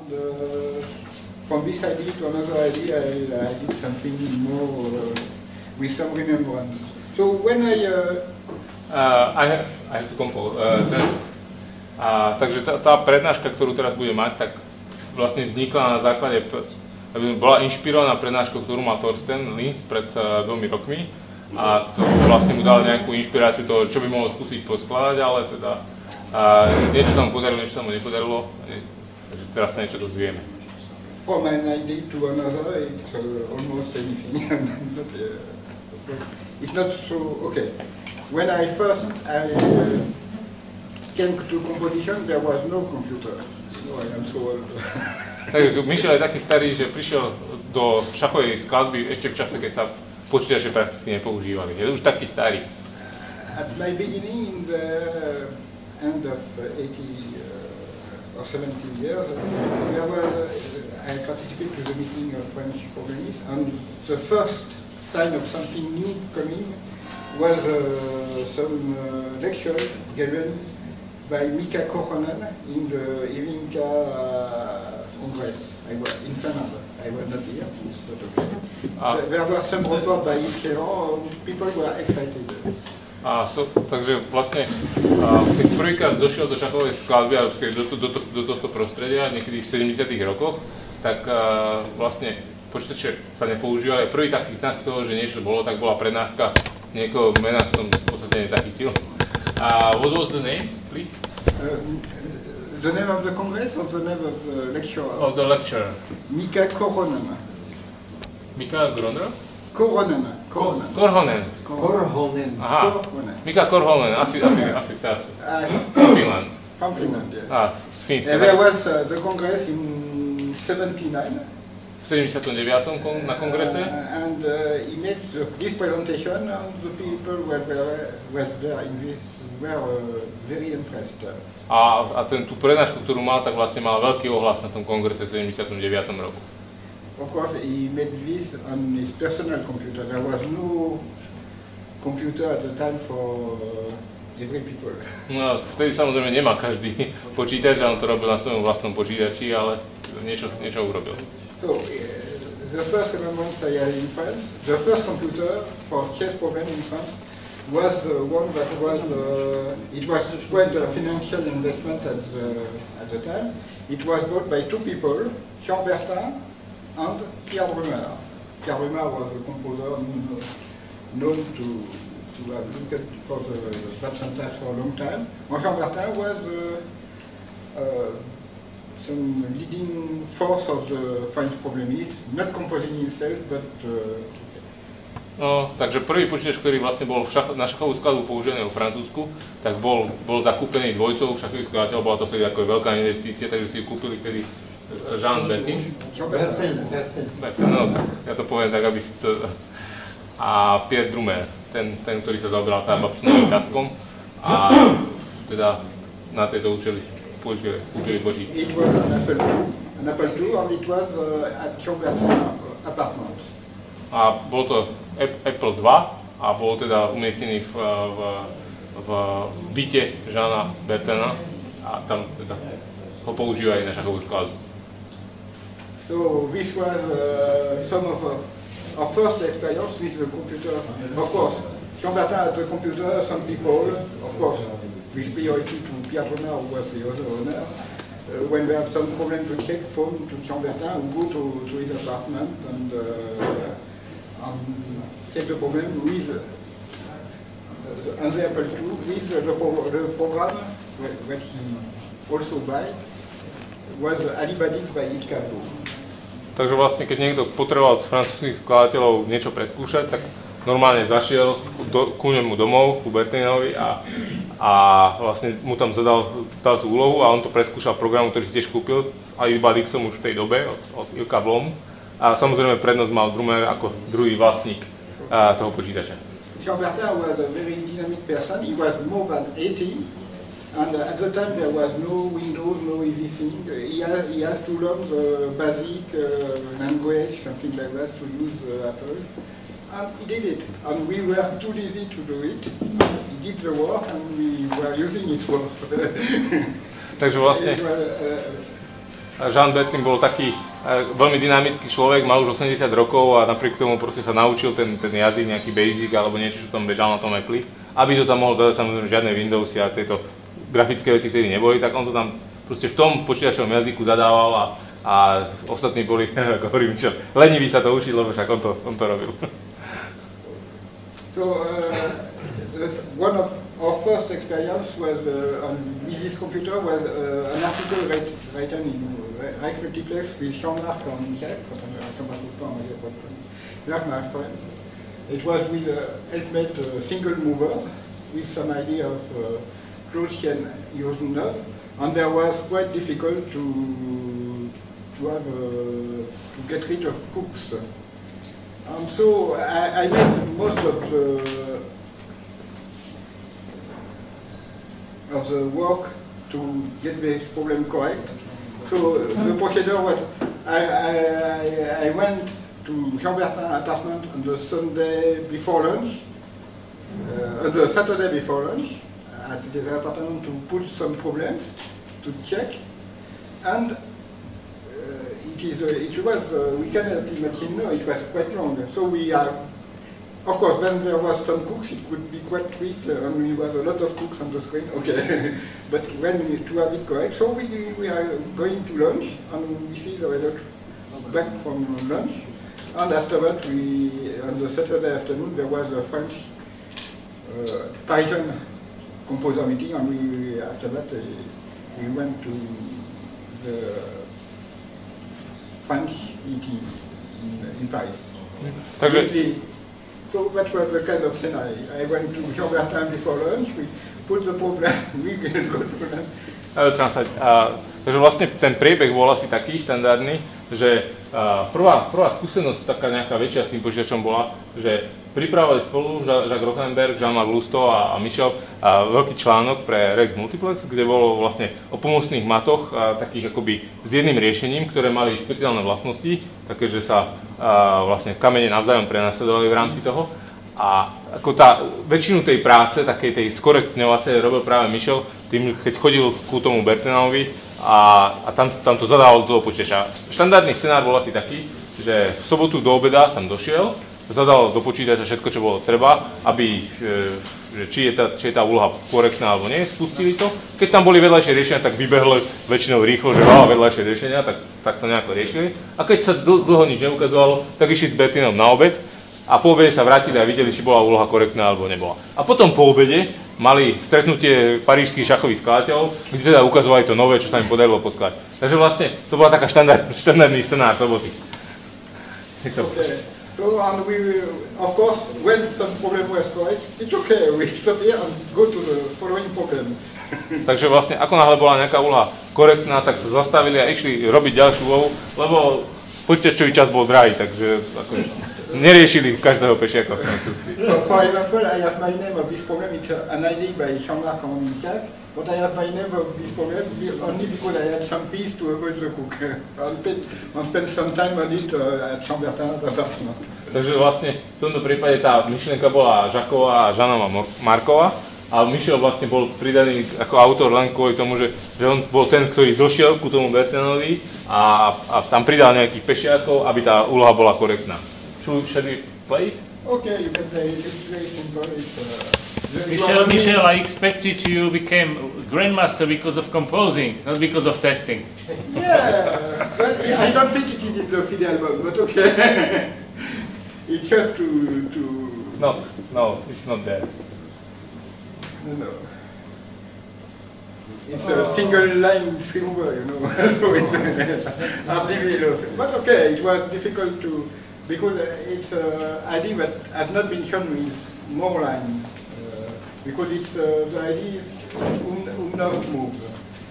And from this idea to another idea, I did something more with some remembrance. So when I have to compose. Takže tá prednáška, ktorú teraz budem mať, tak vlastne vznikla na základe, bola inšpirovaná prednáškou, ktorú mal Thorsten Linz pred 2 rokmi. A to vlastne mu dalo nejakú inšpiráciu toho, čo by mohol skúsiť poskladať, ale teda niečo sa mu podarilo, niečo sa mu nepodarilo, takže teraz sa niečo dozvieme. From an idea to another, it's almost anything. It's not so, okay. When I first came to composition, there was no computer. So I am so old. Takže Michel je taký starý, že prišiel do šachovej skladby ešte v čase, keď sa počítače prakticky nepoužívali. Je už taký starý. At my beginning, in the end of 80 or 70 years, I participated to the meeting of French programists, and the first sign of something new coming was some lecture given by Mika Korhonen in the Ivinka Congress. I was in Finland. I was not here, but okay. There was some report by Yves, people were excited. Takže vlastne, keď prvýkrát došiel do šachovej skladby a do tohto prostredia, niekedy v 70. rokoch, tak vlastne počítače sa nepoužívali. Prvý taký znak toho, že niečo bolo, tak bola prednáška niekoho mena, som v podstate nezachytil. What was the name, please? The name of the congress or the name of the lecturer? Of the lecturer. Mika Korhonen. Mika Groner? Korhonen. Aha. Mika Korhonen, asi sa. Finland. From Finland, yeah. Z Fínska. There was the congress in 79. V 79. na kongrese. And he made this presentation, and the people were very impressed. A tú prednášku, ktorú mal, tak vlastne mal veľký ohlas na tom kongrese v 79. roku. Of course, he made this on his personal computer. There was no computer at the time for every people. No, vtedy samozrejme nemá každý počítač, a on to robil na svojom vlastnom počítači, ale niečo urobil. So, the first remembrance I had in France, the first computer for chess program in France was one that was, it was quite a financial investment at the time. It was bought by two people, Jean Bertin and Pierre Brumer. Pierre Brumer was a composer known to have looked for the Babsantas for a long time. Jean Bertin was some leading force of the French programists, not composing himself, but No, takže prvý počítač, ktorý vlastne bol na šachovú skladbu používaný vo Francúzsku, tak bol zakúpený dvojcov šachových skladateľov, bola to vtedy ako veľká investícia, takže si ju kúpili vtedy Jean Bertin. No, tak ja to poviem tak, aby si to... A Pierre Brumer, ten, ktorý sa zaoberal tá Babsonovým taskom, a teda na tejto účely použili počítač. It was an Apple II, and it was at Jean Bertin's apartment. A bol to Apple II a bol teda umiestnený v byte Jeana Bertina a tam teda ho používajú aj na šachovú skladbu. So this was some of our first experience with the computer. Of course, Jean Bertin had the computer, some people, of course, with priority to Pierre Brumer, who was the other owner. When we have some problem to check phone to Jean Bertin, we go to his apartment and check the problem with the Apple II, with the program that he also buy was alibadied by Itcabo. Takže vlastne, keď niekto potreboval z francúzskych skladateľov niečo preskúšať, tak normálne zašiel ku nemu domov, ku Bertinovi a vlastne mu tam zadal tú úlohu a on to preskúšal programu, ktorý si tiež kúpil, Alibadixom už v tej dobe od Ilka Blomu. A samozrejme prednosť mal Brumer ako druhý vlastník toho počítača. Jean Bertin was a very dynamic person. He was more than 80, and at the time there was no Windows, no easy thing. He has to learn the basic language, something like that, to use Apple. And he did it, and we were too lazy to do it. He did the work, and we were using his work. Takže vlastne Jean Bertin bol taký veľmi dynamický človek, mal už 80 rokov a napriek tomu proste sa naučil ten jazyk, nejaký basic alebo niečo, čo tam bežal na tom Apple. Aby to tam mohol dať, samozrejme žiadne Windowsy a tieto grafické veci vtedy neboli, tak on to tam proste v tom počítačovom jazyku zadával a ostatní boli, ako hovorím, čo, leniví sa to učiť, lebo však on to robil. So one of our first experience was on with this computer was an article written in Reich Multiplex with Jean-Marc and Michel, It was with helpmate single movers with some idea of closed chain using enough, and there was quite difficult to get rid of cooks. So I made most of the work to get this problem correct. So the procedure was I went to Jean Bertin apartment on the Sunday before lunch, the Saturday before lunch at the apartment to put some problems to check, and it was we cannot imagine. No, it was quite long. So we are, of course, when there was some cooks, it could be quite quick, and we have a lot of cooks on the screen. Okay, but when we to have it correct, so we are going to lunch, and we see the result back from lunch, and after that on the Saturday afternoon there was a French Parisian composer meeting, and after that we went to the French ET in Paris. So that was the kind of scenario. I went to Jean Bertin before lunch, we put the problem, we go to lunch. Takže vlastne ten priebeh bol asi taký štandardný, že prvá skúsenosť, taká nejaká väčšia s tým počítačom bola, že pripravovali spolu Jacques Rothenberg, Jean-Marc Lousteau a Michel veľký článok pre Rex Multiplex, kde bolo vlastne o pomocných matoch takých akoby s jedným riešením, ktoré mali špeciálne vlastnosti, také, že sa vlastne kamene navzájom prenasledovali v rámci toho. A ako väčšinu tej práce, takej tej skorektňovacej, robil práve Michel, tým, keď chodil ku tomu Bertinovi a tam to zadával do toho počítača. Štandardný scenár bol asi taký, že v sobotu do obeda tam došiel, zadal do počítača všetko, čo bolo treba, aby, či je tá úloha korektná alebo nie, spustili to. Keď tam boli vedľajšie riešenia, tak vybehli väčšinou rýchlo, že má vedľajšie riešenia, tak to nejako riešili. A keď sa dlho nič neukazovalo, tak išli s Bertinom na obed a po obede sa vrátili a videli, či bola úloha korektná alebo nebola. A potom po obede mali stretnutie parížských šachových skladateľov, kde teda ukazovali to nové, čo sa im podarilo poskladať. Takže vlastne to bola taká štandardný scenár roboty. Okay. So, and we, of course, when some problem was correct, it's okay, we stop here and go to the following problem. Takže vlastne, ako náhle bola nejaká úloha korektná, tak sa zastavili a išli robiť ďalšiu úlohu, lebo počítačový čas bol drahý, takže ako, neriešili každého pešiaka v konstrukcii. For example, I have my name of this problem, it's an idea by Jean-Marc and Michel, but I have my name of this problem only because I had some piece to avoid the cook. And spend some time on it at Jean Bertin's apartment. Takže vlastne v tomto prípade tá myšlienka bola Jacquesova a Jeanova Markova a Michel vlastne bol pridaný ako autor len kvôli tomu, že on bol ten, ktorý došiel ku tomu Bertinovi a tam pridal nejakých pešiakov, aby tá úloha bola korektná. Should we play it? Okay, you can play it. It's very simple. Michel, I expected you became grandmaster because of composing, not because of testing. Yeah, but I don't think it is in the Fidel album, but okay. It's just to... No, it's not there. No. It's a single line finger, you know. But okay, it was difficult to... Because it's an idea that has not been shown with more line. Because it's the idea is Umlauf move.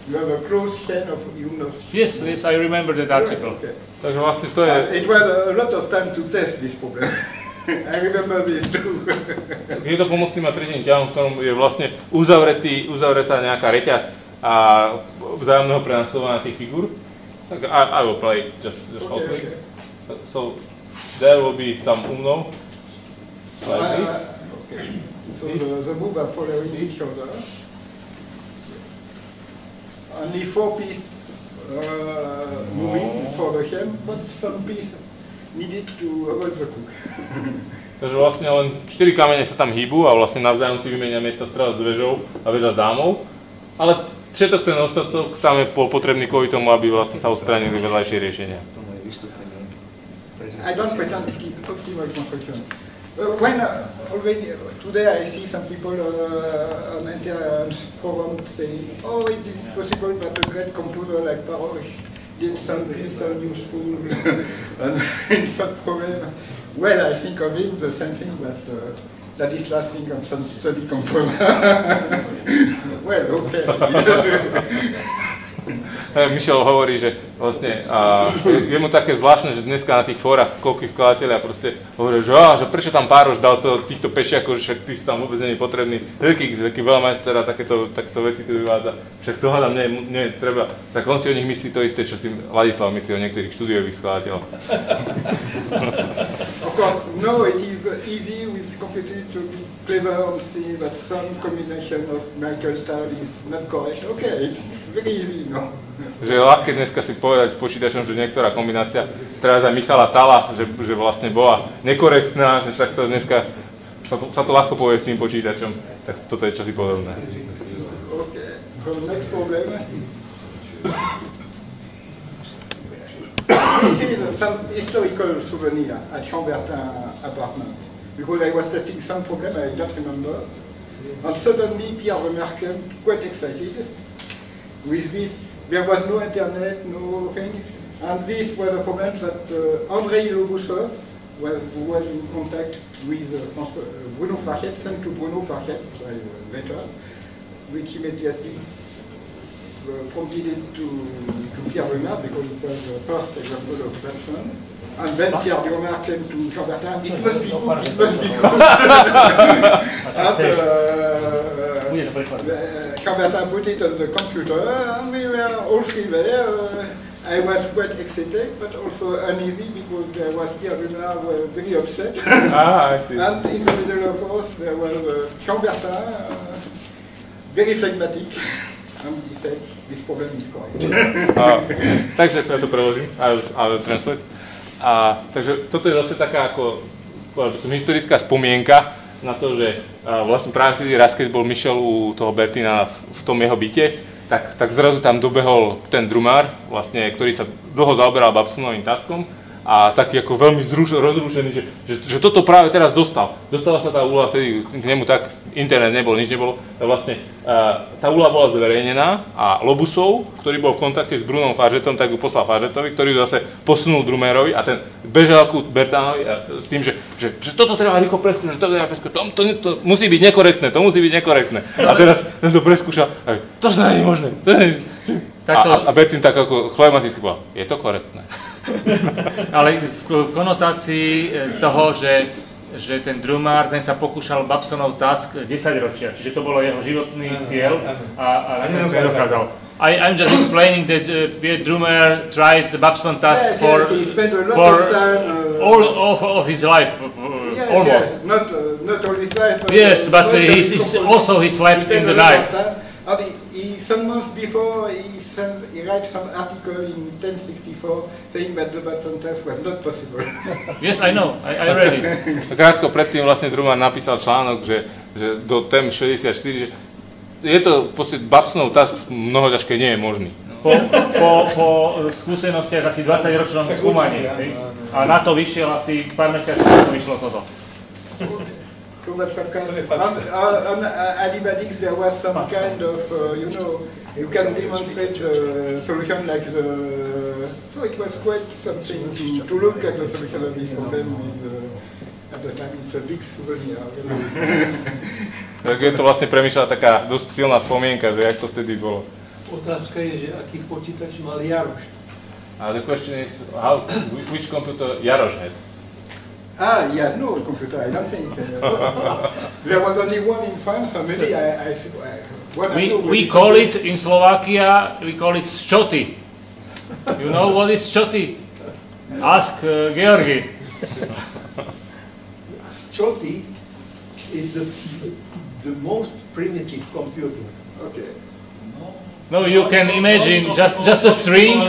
You have a closed chain of Umlauf. Yes, I remember that article. Okay. Takže vlastne to je... It was a lot of time to test this problem. I remember this too. Je to pomocný matričný ťahom, v ktorom je vlastne uzavretá nejaká reťaz a vzájomného prenasledovania tých figúr. Tak I will play just shortly. Okay. So there will be some Umlauf like this. Okay. So the move are following each other. Only 4 pieces moving for the ham, but some piece needed to avoid the cook. Takže vlastne len 4 kamene sa tam hýbu a vlastne navzájom si vymenia miesta strelať s vežou a veža s dámou. Ale všetok ten ostatok tam je potrebný kvôli tomu, aby vlastne sa odstránili vedľajšie riešenia. I don't pretend it is optimal construction. When already today I see some people on internet forum saying, oh, it is possible that a great composer like Parosh did something so useful and it's not problem. Well, I think of it the same thing that Ladislas thinks of some study composer. Well, okay. Michel hovorí, že vlastne je mu také zvláštne, že dneska na tých fórach koľkých skladateľia proste hovorí, že prečo tam Pároš dal týchto pešiakov, že však tí sú tam vôbec nie potrební. Taký veľmajster a takéto veci tu vyvádza. Však to hľadám, nie treba. Tak on si o nich myslí to isté, čo si Ladislav myslí o niektorých štúdiových skladateľoch. Of course, no, it is easy with computer to be clever and see that some combination of Michael style is not correct. Okay, it's very easy, no. Že je ľahké dneska si povedať s počítačom, že niektorá kombinácia, teraz aj Michala Tala, že vlastne bola nekorektná, že však to dneska sa to ľahko povie s tým počítačom, tak toto je čosi podobné. Okay, so next problem. This is some historical souvenir at Chambertin apartment. Because I was testing some problem, I don't remember. And suddenly Pierre Remarque, quite excited. With this, there was no internet, no things. And this was a problem that Andrei Lobusov, who was in contact with Bruno Farget, sent to Bruno Farget by letter, which immediately prompted it to Pierre Remarque because it was the first example of Babson. And then Pierre Remarque came to Chambertin, it must be good, it must be good. Chambertin put it on the computer and we were all three there. I was quite excited but also uneasy because there was Pierre Remarque very upset. I see. And in the middle of us there was Chambertin, very phlegmatic. And he said, this problem is correct. Takže ja to preložím, I'll translate. Takže toto je zase taká ako historická spomienka na to, že vlastne práve vtedy raz, keď bol Michel u toho Bertina v tom jeho byte, tak zrazu tam dobehol ten drumár, vlastne, ktorý sa dlho zaoberal Babsonovým taskom a taký ako veľmi rozrušený, že toto práve teraz dostal. Dostala sa tá úloha vtedy k nemu tak, internet nebol, nič nebolo. Vlastne tá úloha bola zverejnená a Lobusov, ktorý bol v kontakte s Brunom Fargetom, tak ju poslal Fargetovi, ktorý ju zase posunul drumérovi a ten bežal ku Bertánovi s tým, že toto treba rýchlo preskúšať, že toto treba preskúšať, to musí byť nekorektné, to musí byť nekorektné. A teraz ten to preskúšal, to sa nie je možné. A Bertin tak ako phlegmaticky povedal, je to korektné. Ale v konotácii z toho, že ten drumár, ten sa pokúšal Babsonov task 10 ročia, čiže to bolo jeho životný cieľ a ten sa nedokázal. I'm just explaining that Pierre Drummer tried the Babson task for all of his life, almost. Yes, not all his life. Yes, but also he slept in the night. Some months before, he wrote some article in 1064 saying that the Babson test was not possible. Yes, I know. I read it. Krátko predtým vlastne Drumár napísal článok, že do TEM 64, že je to Babsonov task mnoho ťažké nie je možný. Po skúsenostiach asi 20-ročnom skúmaní. A na to vyšiel asi pár mesiacov, na to vyšlo toto. So much for kind of, on Alibadix there was some kind of, you can demonstrate a solution like so it was quite something to look at the solution of this problem at the time it's a big souvenir. Tak je to vlastne premýšľala taká dosť silná spomienka, že jak to vtedy bolo. Otázka je, že aký počítač mal Jaroš. The question is, which computer Jaroš had? He has no computer, I don't think. There was only one in France, so maybe we call it in Slovakia, we call it Ščoty. You know what is Ščoty? Ask Georgi. Ščoty is the most primitive computer. Okay. No, you can imagine just a string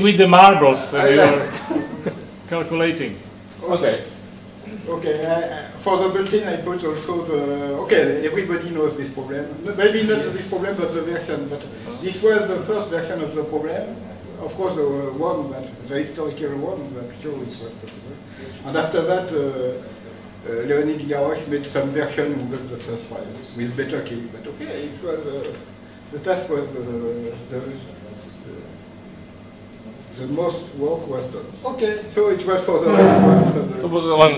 with the marbles and you are calculating. Okay. Okay, for the built-in I put also the, okay, everybody knows this problem. Maybe not this problem, but the version. But this was the first version of the problem. Of course, the one, the historical one, that show it was possible. And after that, Leonid Garrosh made some version who got the first file with better key. But okay, it was, the task was the most work was done. Okay, so it was for the Len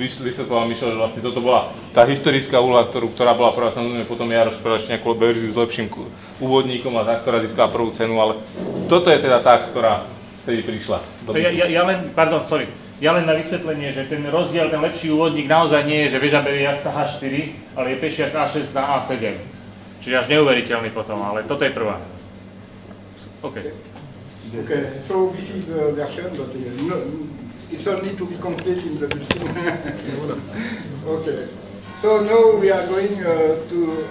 vysvetloval Michal, že vlastne toto bola tá historická úloha, ktorá bola prvá, samozrejme potom Jaroš spravil ešte nejakú verziu s lepším úvodníkom a tá, ktorá získala prvú cenu, ale toto je teda tá, ktorá vtedy prišla. Ja len na vysvetlenie, že ten rozdiel, ten lepší úvodník naozaj nie je, že väža berie jazdca H4, ale je pešiak A6 na A7. Čiže až neuveriteľný potom, ale toto je prvá. OK. Okay, so this is the version, but it's only to be complete in the building. Okay, so now we are going to,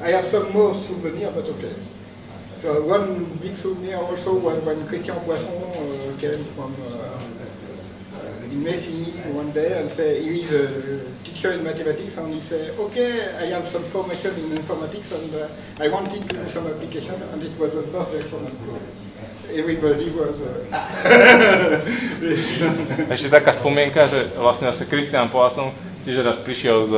I have some more souvenirs, but okay. So one big souvenir also was when Christian Poisson came from in Messigny one day and said he is a teacher in mathematics, and he said, okay, I have some formation in informatics and I wanted to do some application, and it was the first version. Everybody was... Ešte taká spomienka, že vlastne zase Christian Poisson tiež raz prišiel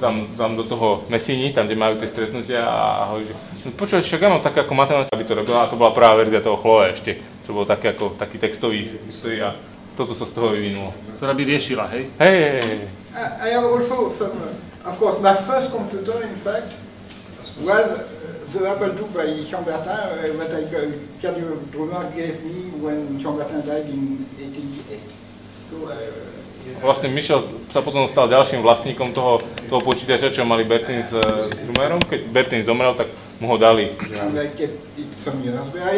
tam do toho Messigny, tam kde majú tie stretnutia a hovorí, že no počúvaj, však ja mám také ako matematika, aby to robila, a to bola prvá verzia toho Chloe ešte, čo bol taký textový a toto sa z toho vyvinulo. Ktorá by riešila, hej? Hej. I have also some, of course, my first computer, in fact, was the Apple II by Chambertin that Pierre Drumard gave me when Chambertin died in 1988. So, vlastne Michel sa potom stal ďalším vlastníkom toho počítača, čo mali Bertin s Drumerom. Keď Bertin zomrel, tak mu ho dali. And I kept it some years. I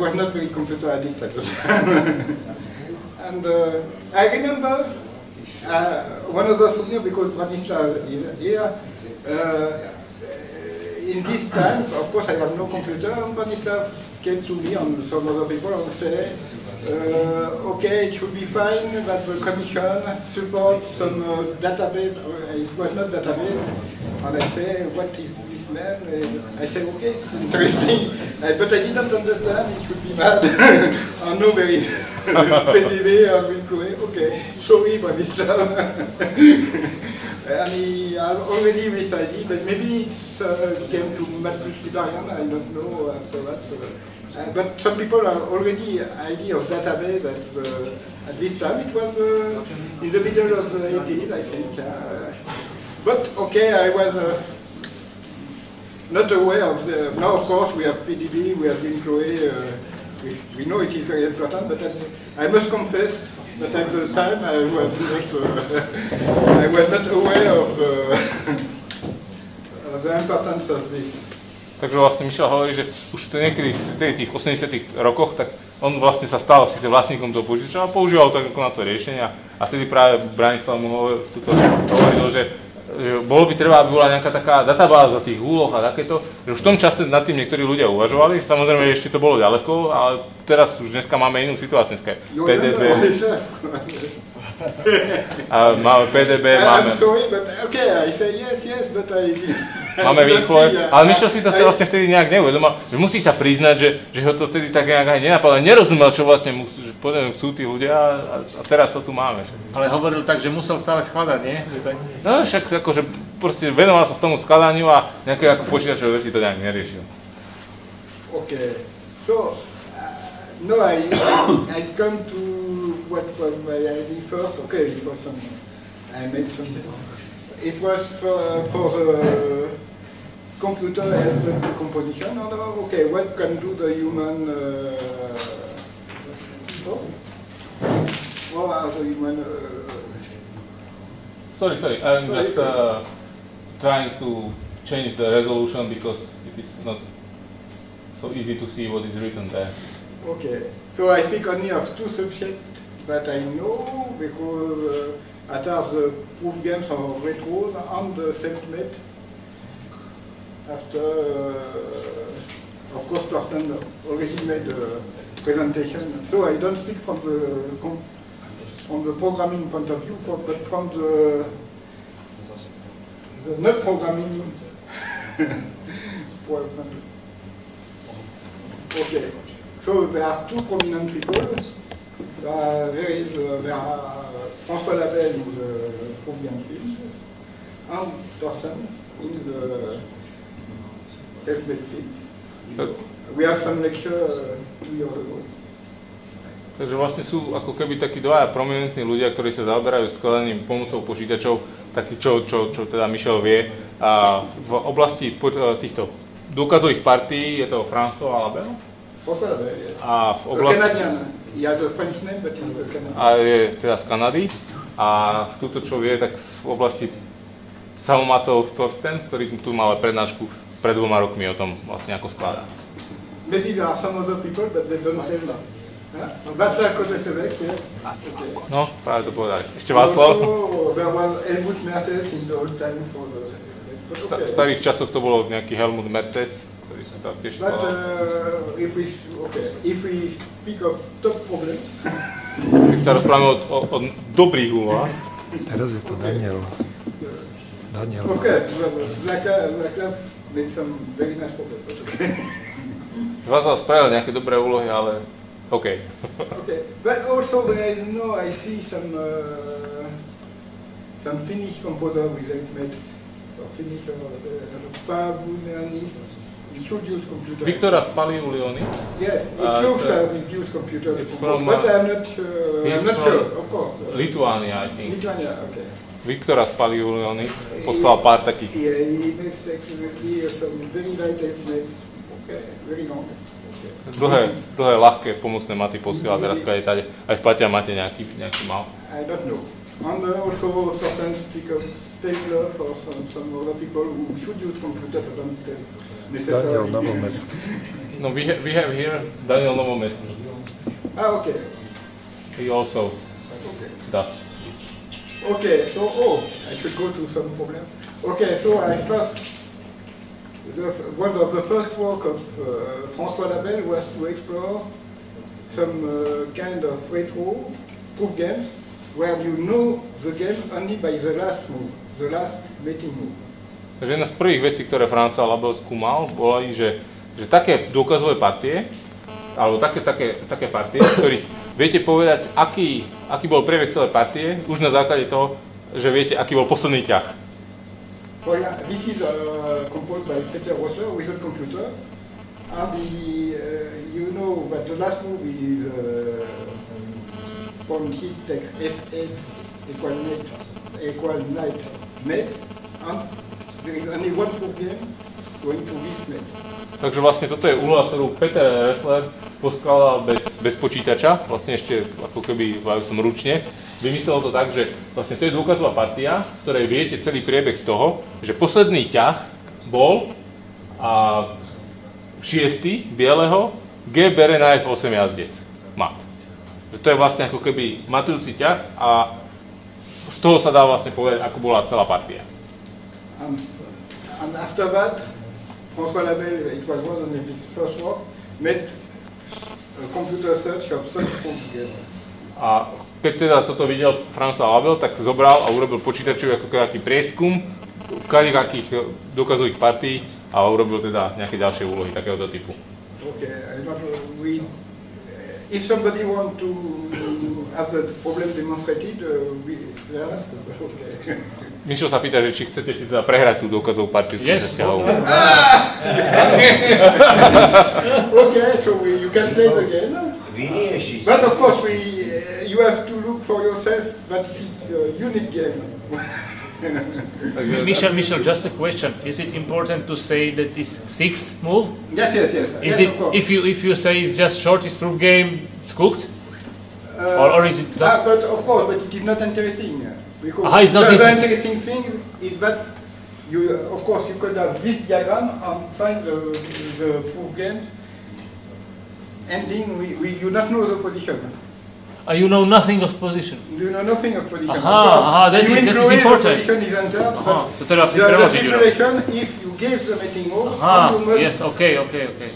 was not very computer addict at the time. And I remember one of the souvenirs, because Branislav is here. In this time, of course, I have no computer, and Branislav came to me and some other people and said, okay, it should be fine that the Commission supports some database. It was not database. And I say, what is this man? I say, okay, it's interesting. But I didn't understand, it should be mad. And no, very PDB, I will go, okay, sorry, Branislav. And he had already this idea, but maybe it came to Math plus Liberian, I don't know after that. But some people have already idea of database at this time. It was in the middle of the 80s, I think. But okay, I was not aware of the... Now, of course, we have PDB, we have Chloe, we know it is very important, but I must confess that at the time I was not aware of the importance of this. Takže vlastne Michal hovorí, že už niekedy v tých 80 rokoch, tak on vlastne sa stal síce vlastníkom toho počítača a používal to ako na to riešenia. A vtedy práve Branislav mu hovoril, že bolo by treba, aby bola nejaká taká databáza tých úloh a takéto, že už v tom čase nad tým niektorí ľudia uvažovali. Samozrejme, ešte to bolo ďaleko, ale teraz už dneska máme inú situáciu. Dneska PDB. A máme PDB, máme... I'm sorry, but okay, I say yes, but I... Máme Winkler, ale Michel si to vlastne vtedy nejak neuvedomal, že musí sa priznať, že ho to vtedy tak nejak aj nenapadlo, nerozumel, čo vlastne chcú tí ľudia a teraz to tu máme. Ale hovoril tak, že musel stále skladať, nie? No však akože proste venoval sa tomu skladaniu a nejaké ako počítačové veci to nejak neriešil. Okay, so no, I come to what was my idea first. Okay, it was some, I made some. It was for the computer and the composition. Okay, what can do the human? What are the human? Sorry, I'm just trying to change the resolution because it is not so easy to see what is written there. Okay, so I speak only of two subjects that I know because at the proof games of retro and the self-made. after, of course, Torsten already made a presentation. So I don't speak from the programming point of view, but from the not programming point of view. Okay. So there are two prominent people. There are François Labelle in the Prouvian field and Torsten in the self-made field. We have some lecture 2 years ago. Takže vlastne sú ako keby takí dvaja prominentní ľudia, ktorí sa zaoberajú skladaním pomocou počítačov, taký čo teda Michel vie. A v oblasti týchto dôkazových partií je to François Labelle. A v oblasti... A je teda z Kanady. A túto čo vie, tak v oblasti Samomatov Torsten, ktorý tu mal prednášku pred 2 rokmi o tom vlastne ako skladá. Maybe there are some other people, but they don't say that. Václav Kotlesevek, yes. No, práve to povedali. Ešte Václav? There was Helmut Mertes in the old time for the... V starých časoch to bolo nejaký Helmut Mertes, ktorý sa tam tiež skladal. But if we speak of top problems... Keď sa rozprávame o dobrých úlohách. Teraz je to Daniel. Okay, Václav made some very nice problems, okay. Václav spravil nejaké dobré úlohy, ale OK. Okay, but also I see some Finnish composer with helmets, or Finnish or Pavunianis. He should use computer. Viktoras Paliulionis. Yes, it looks like he used computer. But I'm not sure, of course. Lithuania, I think. Lithuania, okay. Viktoras Paliulionis poslal pár takých. Yeah, he makes actually some very light helmets, okay, very long. Dlhé, ľahké, pomocné maty posiela teraz tady. Aj v Paťa máte nejaký mal? I don't know. And also certain speak of Stabler or some other people who should use computer but don't necessarily. Daniel Novomeský. No, we have here Daniel Novomeský. Ah, okay. He also does. Okay, so, I should go to some problems. Okay, so I first... one of the first work of François Labelle was to explore some kind of retro proof games where you know the game only by the last move, the last mating move. Takže jedna z prvých vecí, ktoré François Labelle skúmal, boli, že také dôkazové partie, alebo také partie, v ktorých viete povedať, aký bol priebeh celej partie, už na základe toho, že viete, aký bol posledný ťah. Well, yeah, this is composed by Peter Rosser with a computer, and you know that the last move is from heat takes F8 equal knight mate, and there is only one proof game going to this mate. Takže vlastne toto je úloha, ktorú Peter Ressler poskladal bez počítača, vlastne ešte ako keby ručne. Vymyslel to tak, že vlastne to je dôkazová partia, v ktorej viete celý priebeh z toho, že posledný ťah bol a 6. bieleho, G bere na F8 jazdec, mat. To je vlastne ako keby matujúci ťah a z toho sa dá vlastne povedať, ako bola celá partia. And after that, François Labelle, it was one of his first work, made a computer search of such proof games. A keď teda toto videl François Labelle, tak zobral a urobil počítačový ako taký prieskum kadekakých dôkazových partií a urobil teda nejaké ďalšie úlohy takéhoto typu. Okay, if somebody want to have the problem demonstrated, okay. Michel sa pýta, že či chcete si teda prehrať tú dôkazovú partiu. Yes. Okay, so you can play the game. But of course, you have to look for yourself that it's a unique game. Michel, just a question. Is it important to say that this 6th move? Yes. Is it if you say it's just shortest proof game, it's cooked? Or is it not? But of course, but it is not interesting. Because it's not the interesting thing is that of course, you could have this diagram and find the proof games ending. You not know the position. You know nothing of position. You know nothing of position. Aha, that is important. Position is entered, but To treba the preložiť. stipulation, if you give the meeting hole, you must Yes, okay.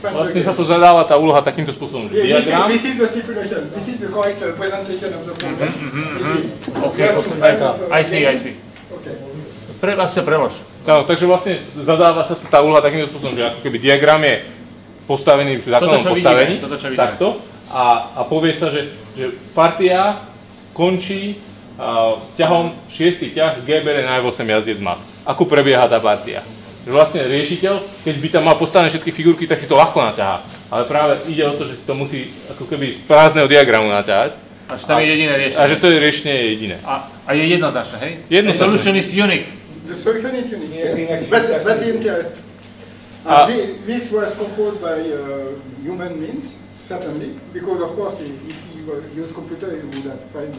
find Vlastne the sa game. tu zadáva tá úloha takýmto spôsobom, že Yeah, diagram. this is the stipulation. This is the correct presentation of the problem. Okay, I see. Okay. Vlastne prelož. No, takže vlastne zadáva sa tu tá úloha takýmto spôsobom, že ako keby diagram je postavený v základnom čo postavení, vidíme, toto, čo vidíme. takto, a povie sa, že partia končí ťahom 6. ťah, G bere na F8 jazdec mat. Ako prebieha tá partia? Že vlastne riešiteľ, keď by tam mal postavené všetky figurky, tak si to ľahko naťahá. Ale práve ide o to, že si to musí ako keby z prázdneho diagramu naťahať. A že tam je jediné riešenie. A že to je riešenie je jediné. A je jednoznačné, hej? Jednoznačné. The solution is unique. The solution is unique, but interesting. This was composed by human means, certainly, because of course, if you use computer, you would have find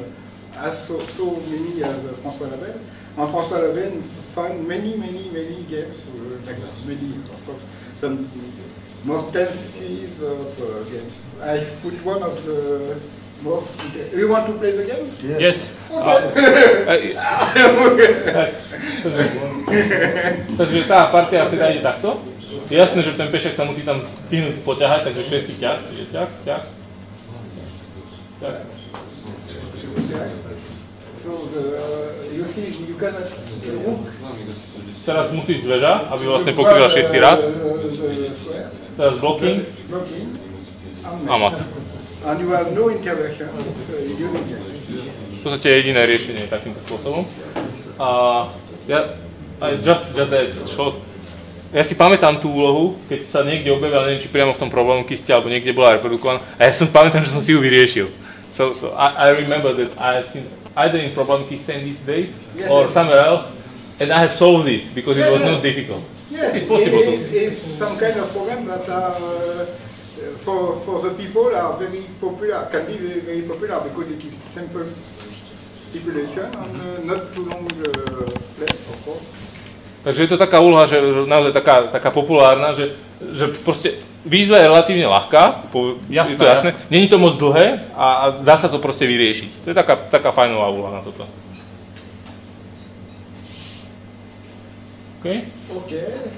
as so many as François Labelle. And François Labelle found many games like that. Many, of course, some more 10 series of games. I put one of the more. You want to play the game? Yes. Takže tá partia teda ide takto. Je jasné, že ten pešek sa musí tam stihnúť poťahať, takže 6. ťah, čiže ťah. So you see, you cannot hook. Teraz musí ísť väža, aby vlastne pokryla 6. rad. Teraz blocking a mat. And you have no intervention. V podstate jediné riešenie je takýmto spôsobom. Ja si pamätám tú úlohu, keď sa niekde objavila, neviem či priamo v tom problému kiste, alebo niekde bola reprodukovaná, a ja som pamätám, že som si ju vyriešil. So I remember that I have seen either in problem kiste in these days, or somewhere else, and I have solved it, because it was not difficult. Yes, It's possible. it's some kind of problem that are, for the people are very popular, can be very popular because it is simple stipulation and not too long play, of course. Takže je to taká úloha, že naozaj taká populárna, že proste výzva je relatívne ľahká, je to jasné, není to moc dlhé a dá sa to proste vyriešiť. To je taká fajnová úloha na toto. Okay,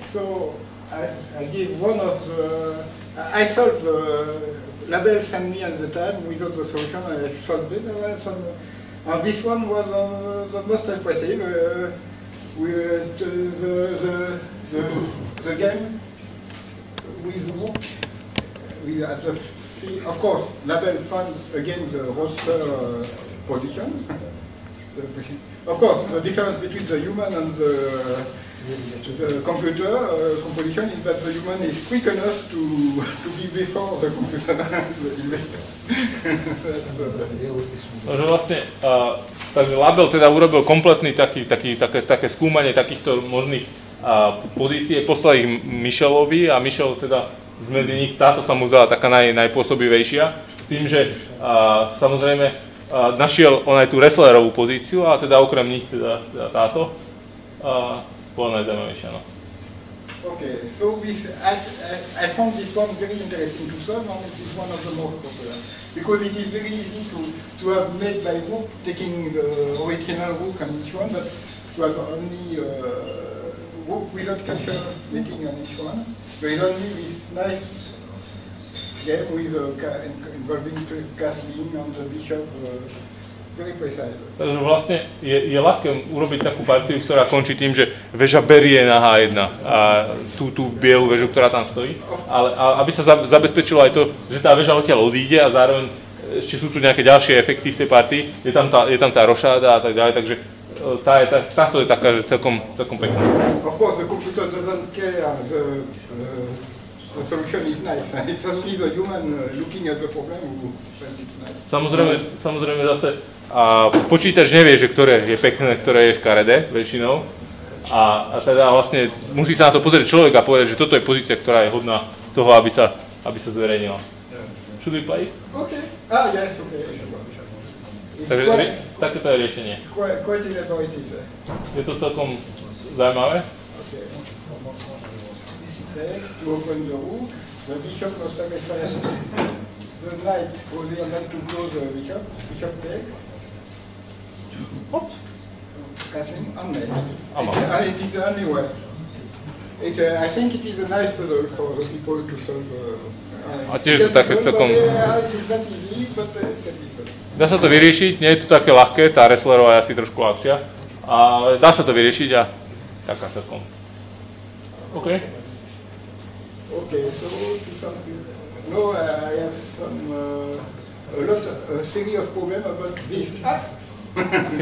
so I give one of the, I solved the Labelle sent me at the time without the solution, I solved it, and this one was the most impressive. With the game with Rook, of course, Labelle found again the roster positions. Of course, the difference between the human and the computer composition is that the human is quick enough to be before the computer. Takže vlastne, takže Labelle teda urobil kompletný také skúmanie takýchto možných pozícií, poslal ich Michelovi a Michel teda zmedzi nich, táto sa mu zdala taká najpôsobivejšia, s tým, že samozrejme našiel on aj tú wrestlerovú pozíciu, a teda okrem nich teda táto bola najzaujímavejšia. No. Okay, so I found this one very interesting to solve, and it is one of the most popular. Because it is very easy to have made by Rook, taking the original Rook on each one, but to have only Rook without capture making on each one. There is only this nice game with involving castling on the bishop, very precise. Takže vlastne je ľahké urobiť takú partiu, ktorá končí tým, že väža berie na H1 a tú bielu väžu, ktorá tam stojí, ale aby sa zabezpečilo aj to, že tá väža odtiaľ odíde a zároveň ešte sú tu nejaké ďalšie efekty v tej partii, je tam tá rošáda a tak ďalej, takže táto je taká, že celkom pekná. Of course, the computer doesn't care, the solution is nice, it's only the human looking at the problem who finds it nice. Samozrejme zase počítač nevie, že ktoré je pekné, ktoré je škaredé väčšinou. A teda vlastne musí sa na to pozrieť človek a povedať, že toto je pozícia, ktorá je hodná toho, aby sa zverejnila. Should we play? Okay. Yes, okay. Takže takéto je riešenie. Quite elaborated. Je to celkom zaujímavé. Okay. Next, to open the Rook, the bishop must sacrifice the knight was here not to close the bishop. Bishop takes. Castling on knight. And it is the only way. I think it is a nice puzzle for the people to solve. A tiež to také celkom... It's not easy, but it can be solved. Dá sa to vyriešiť, nie je to také ľahké, tá wrestlerová je asi trošku ľahšia, ale dá sa to vyriešiť a taká celkom. OK. Okay, so to some people, no, I have some a series of problems about this.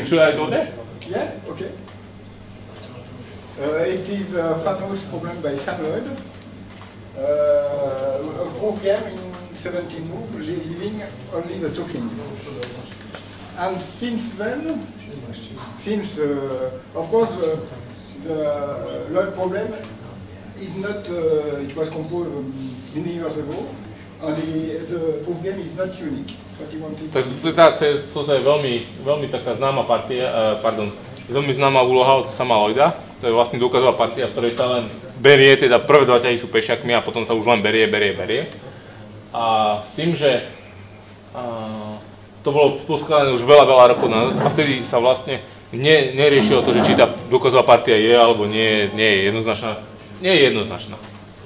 Should I go there? Yeah, okay. It is a famous problem by Samuel. A program in 17 moves, leaving only the talking. And since then, of course, the problem is not, it was composed many years ago, and the proof game is not unique. Toto je veľmi taká známa partia, veľmi známa úloha od sama Lloyda. To je vlastne dôkazová partia, v ktorej sa len berie, teda prvé dva ťahy sú pešiakmi a potom sa už len berie. A s tým, že to bolo poskladané už veľa rokov nazad a vtedy sa vlastne neriešilo to, že či tá dôkazová partia je alebo nie je jednoznačná. Nie je jednoznačná.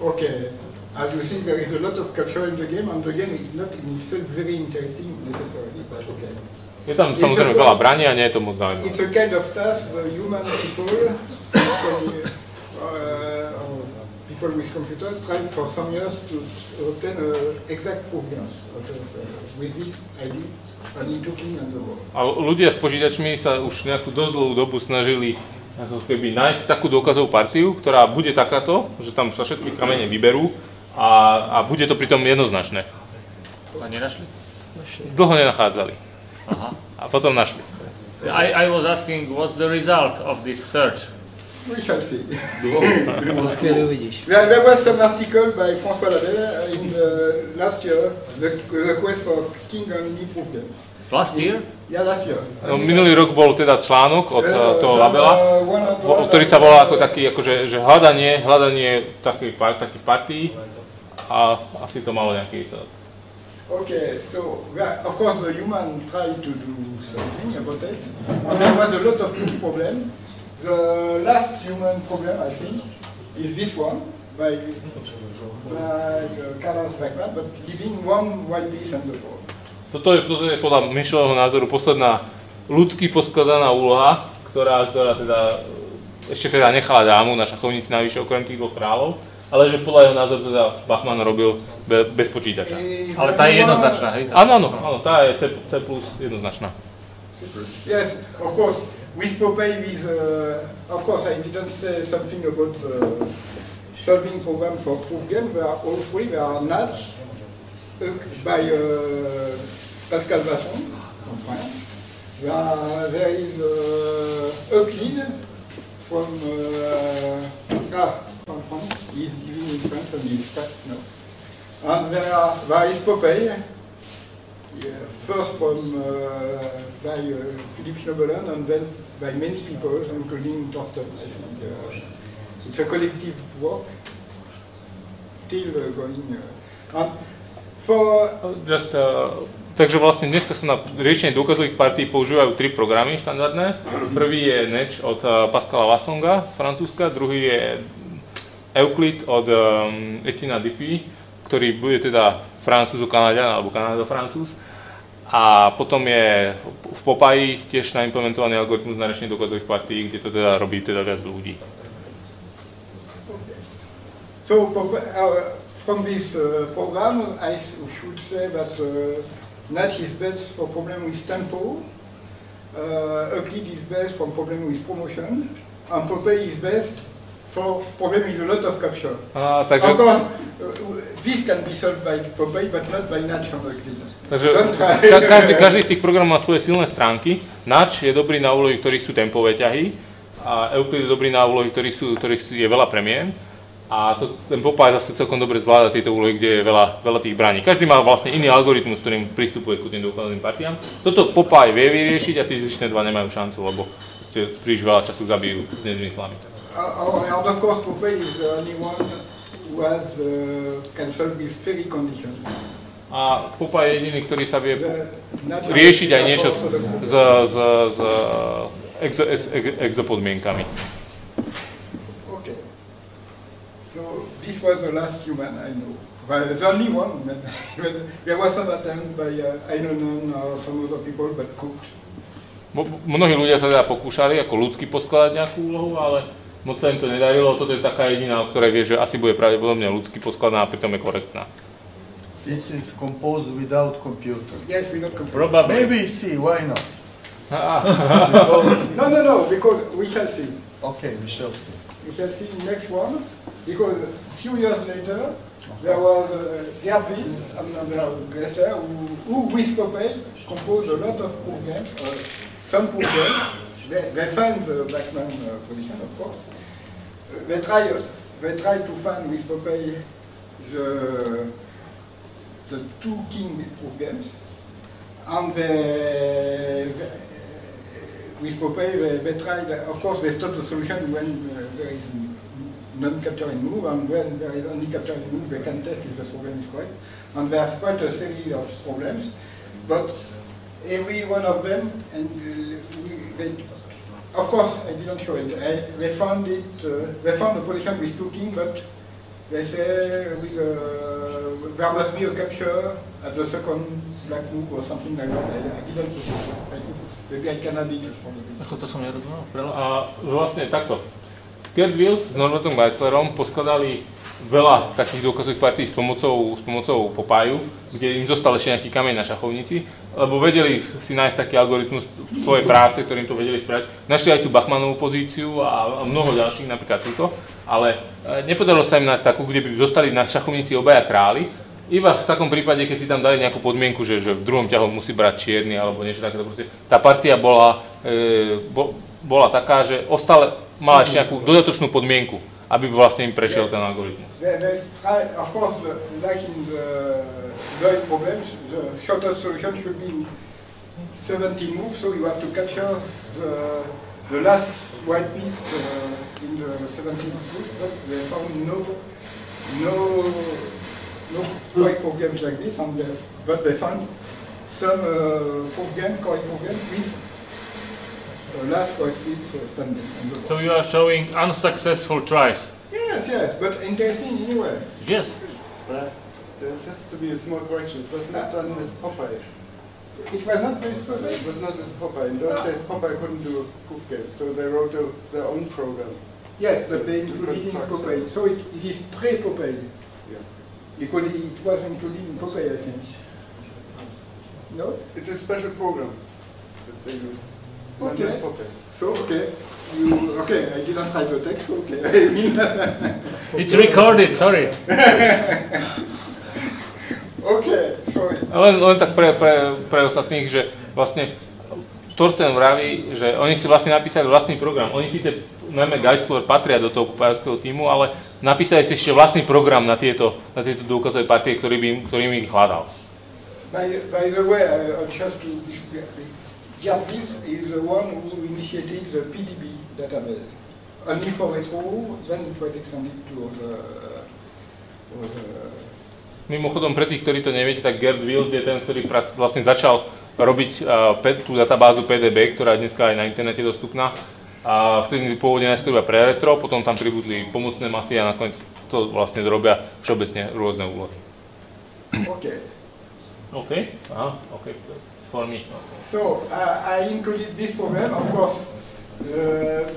Okay. As you see, there is a lot of capture in the game, and the game is not in itself very interesting necessarily, but okay. Je tam samozrejme veľa braní a nie je to moc zaujímavé. It's a kind of task the human people, people with computers, tried for some years to obtain exact proof games with this ID, and talking and the world. A ľudia s počítačmi sa už nejakú dosť dlhú dobu snažili ako keby nájsť takú dôkazovú partiu, ktorá bude takáto, že tam sa všetky kamene vyberú a bude to pritom jednoznačné. A nenašli? Dlho nenachádzali. Aha. A potom našli. I was asking, what's the result of this search? We shall see. uvidíš. There was some article by François Labelle in last year, the quest for king and me proof game. Last year? Yeah, last year. No, minulý rok bol teda článok od toho Labella, ktorý sa volá ako taký, akože, že hľadanie takých partií a asi to malo nejaký výsledok. Okay, so of course the human tried to do something about it, and there was a lot of key problems. The last human problem, I think, is this one by Karl Beckman, but leaving one white piece on the board. Toto je podľa Michelovho názoru posledná ľudsky poskladaná úloha, ktorá teda ešte teda nechala dámu na šachovnici navyše okrem tých dvoch kráľov, ale že podľa jeho názoru teda Bachmann robil bez počítača. Ale tá je jednoznačná, hej? Áno, tá je C plus jednoznačná. Yes, of course. With Popeye, of course, I didn't say something about solving program for proof game. They are all three. They are Natch by Pascal Vasson from France. There is Euclid from France. He's living in France and he's fat now. And there is Popeye. First by Philippe Schnobelen and then by many people, including Torsten. I think it's a collective work, still going. Takže vlastne dneska sa na riešenie dôkazových partií používajú tri programy štandardné. Prvý je Netsch od Pascala Vassonga z Francúzska, druhý je Euclid od Etienne Dupuy, ktorý bude teda Francúzo-Kanadian alebo Kanado-Francúz. A potom je v Popeye tiež naimplementovaný algoritmus na riešenie dôkazových partií, kde to teda robí teda viac ľudí. So from this program, I should say that Natch is best for problem with tempo, Euclid is best for problem with promotion, and Popeye is best for problem with a lot of capture. Takže... Of course, this can be solved by Popeye, but not by Natch and Euclid. Takže každý z tých programov má svoje silné stránky. Natch je dobrý na úlohy, ktorých sú tempové ťahy, a Euclid je dobrý na úlohy, ktorých je veľa premien. A ten Popeye zase celkom dobre zvláda tieto úlohy, kde je veľa tých braní. Každý má vlastne iný algoritmus, ktorým pristupuje k tým dôkladným partiám. Toto Popeye vie vyriešiť a tí zvyšné dva nemajú šancu, lebo príliš veľa času zabijú nezmyslami. And of course, Popeye is the only one who can solve this fairy condition. A Popaj je jediný, ktorý sa vie riešiť aj niečo s exopodmienkami. Okay. So this was the last human I know. Well, the only one. There was some attempt by Ainonen or some other people, but cooked. Mnohí ľudia sa teda pokúšali ako ľudsky poskladať nejakú úlohu, ale moc sa im to nedarilo. Toto je taká jediná, o ktorej vie, že asi bude pravdepodobne ľudsky poskladaná a pritom je korektná. This is composed without computer. Yes, without computer. Probably. Maybe C, why not? No, because we shall see. Okay, we shall see. We shall see next one, because a few years later, there was Gerd Wils and Gressler who with Popeye composed a lot of poor games, some poor games. They find the Blackman position, of course. They try to find with Popeye the two king proof games, and with Popeye they tried, of course they stop the solution when there is non-capturing move, and when there is only capturing move they can test if the problem is correct, and there are quite a series of problems, but every one of them, and of course I didn't show it, they found a position with two king, but they say there must be a capture at the second black move or something like that. I didn't put it. Maybe I can add it. Ako to som nerozumel? A vlastne takto. Gerd Wils s Norbertom Geislerom poskladali veľa takých dôkazových partí s pomocou Popaju, kde im zostal ešte nejaký kameň na šachovnici, lebo vedeli si nájsť taký algoritmus svojej práce, ktorým to vedeli spraviť. Našli aj tú Bachmanovú pozíciu a mnoho ďalších, napríklad túto, ale nepodarilo sa im nájsť takú, kde by dostali na šachovnici obaja králi, iba v takom prípade, keď si tam dali nejakú podmienku, že v druhom ťahu musí brať čierny alebo niečo takéto. Tá partia bola taká, že mala ešte nejakú dodatočnú podmienku, aby vlastne im prešiel ten algoritmus. Of course, like in the Lloyd problems, the shortest solution should be 17 moves, so you have to capture the last white piece in the 17th move, but they found no correct programs like this, but they found some correct program with last white piece standing. So you are showing unsuccessful tries. Yes, but interesting anyway. Yes. But there has to be a small correction. It was not done with Popeye. It was not with Popeye? It was not with Popeye. In those days, Popeye couldn't do proof games, so they wrote their own program. Yes, but they included in Popeye. So it is pre-Popeye. Yeah. Because it was included in Popeye, I think. No? It's a special program that they used. Okay. Popeye. So, okay. I didn't write the text, okay. It's recorded, sorry. Okay, sorry. Len tak pre ostatných, že vlastne Thorsten vraví, že oni si vlastne napísali vlastný program. Oni síce, najmä Geisler, patria do toho popajovského tímu, ale napísali si ešte vlastný program na tieto dôkazové partie, ktorým ich hľadal. By the way, just to describe, Gerd Wils is the one who initiated the PDB database. Only for retro, then it was extended to the Mimochodom, pre tých, ktorí to neviete, tak Gerd Wils je ten, ktorý vlastne začal robiť tú databázu PDB, ktorá je dneska aj na internete dostupná. A vtedy pôvodne najskôr iba pre retro, potom tam pribudli pomocné maty a nakoniec to vlastne zrobia všeobecne rôzne úlohy. Okay. Okay? Aha, okay. It's for me. Okay. So, I included this program, of course,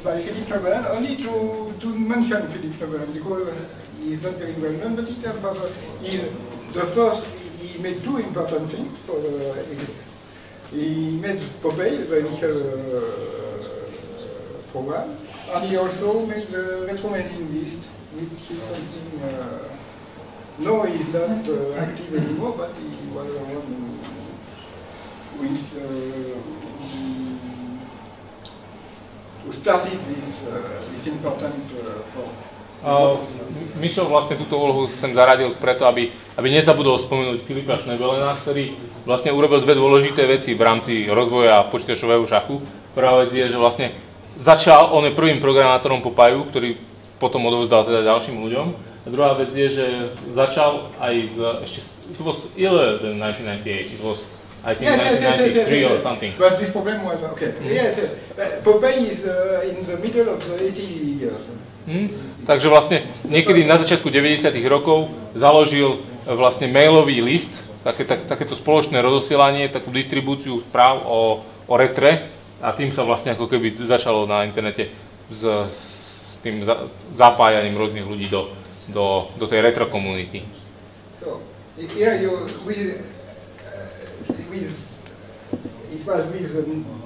by Philippe Nobelen, only to mention Philippe Nobelen, because he is not very well known, but he made two important things. He made Popeye, the initial program, and he also made the retromailing list, which is something, no, he's not active anymore, but he was the one who started this important form. Mišo vlastne túto úlohu sem zaradil preto, aby nezabudol spomenúť Filipa Schnebelena, ktorý vlastne urobil dve dôležité veci v rámci rozvoja počítačového šachu. Prvá vec je, že vlastne on je prvým programátorom Popaju, ktorý potom odovzdal teda ďalším ľuďom. A druhá vec je, že začal aj z, ešte, it was earlier than 1998, it was I think 1993 or something. But this problem was, okay. Yes, Popeye is in the middle of the 80 years. Takže vlastne niekedy na začiatku 90. rokov založil vlastne mailový list, takéto spoločné rozosielanie, takú distribúciu správ o retre a tým sa vlastne ako keby začalo na internete s tým zapájaním rôznych ľudí do tej retro komunity. So, here it was with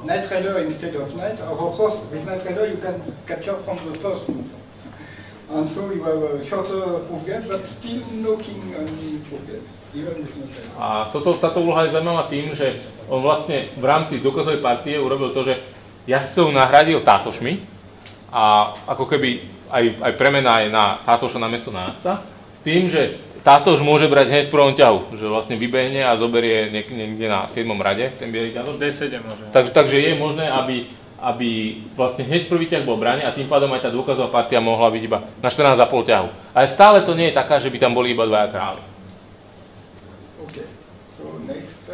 Night Raider instead of Night. Of course, with Night Raider you can capture from the first move. And so you have a shorter proof games, but still no king on proof games, even with Night Raider. A táto úloha je zaujímavá tým, že on vlastne v rámci dôkazovej partie urobil to, že jazdcov nahradil tátošmi a ako keby aj premena je na tátoša na miesto nájazca, s tým, že tátoš môže brať hneď v prvom ťahu, že vlastne vybehne a zoberie niekde na 7. rade ten bielý tátoš. D7 môže. Takže je možné, aby vlastne hneď prvý ťah bol braný a tým pádom aj tá dôkazová partia mohla byť iba na 14,5 ťahu. Ale stále to nie je taká, že by tam boli iba dvaja králi. Okay, so next.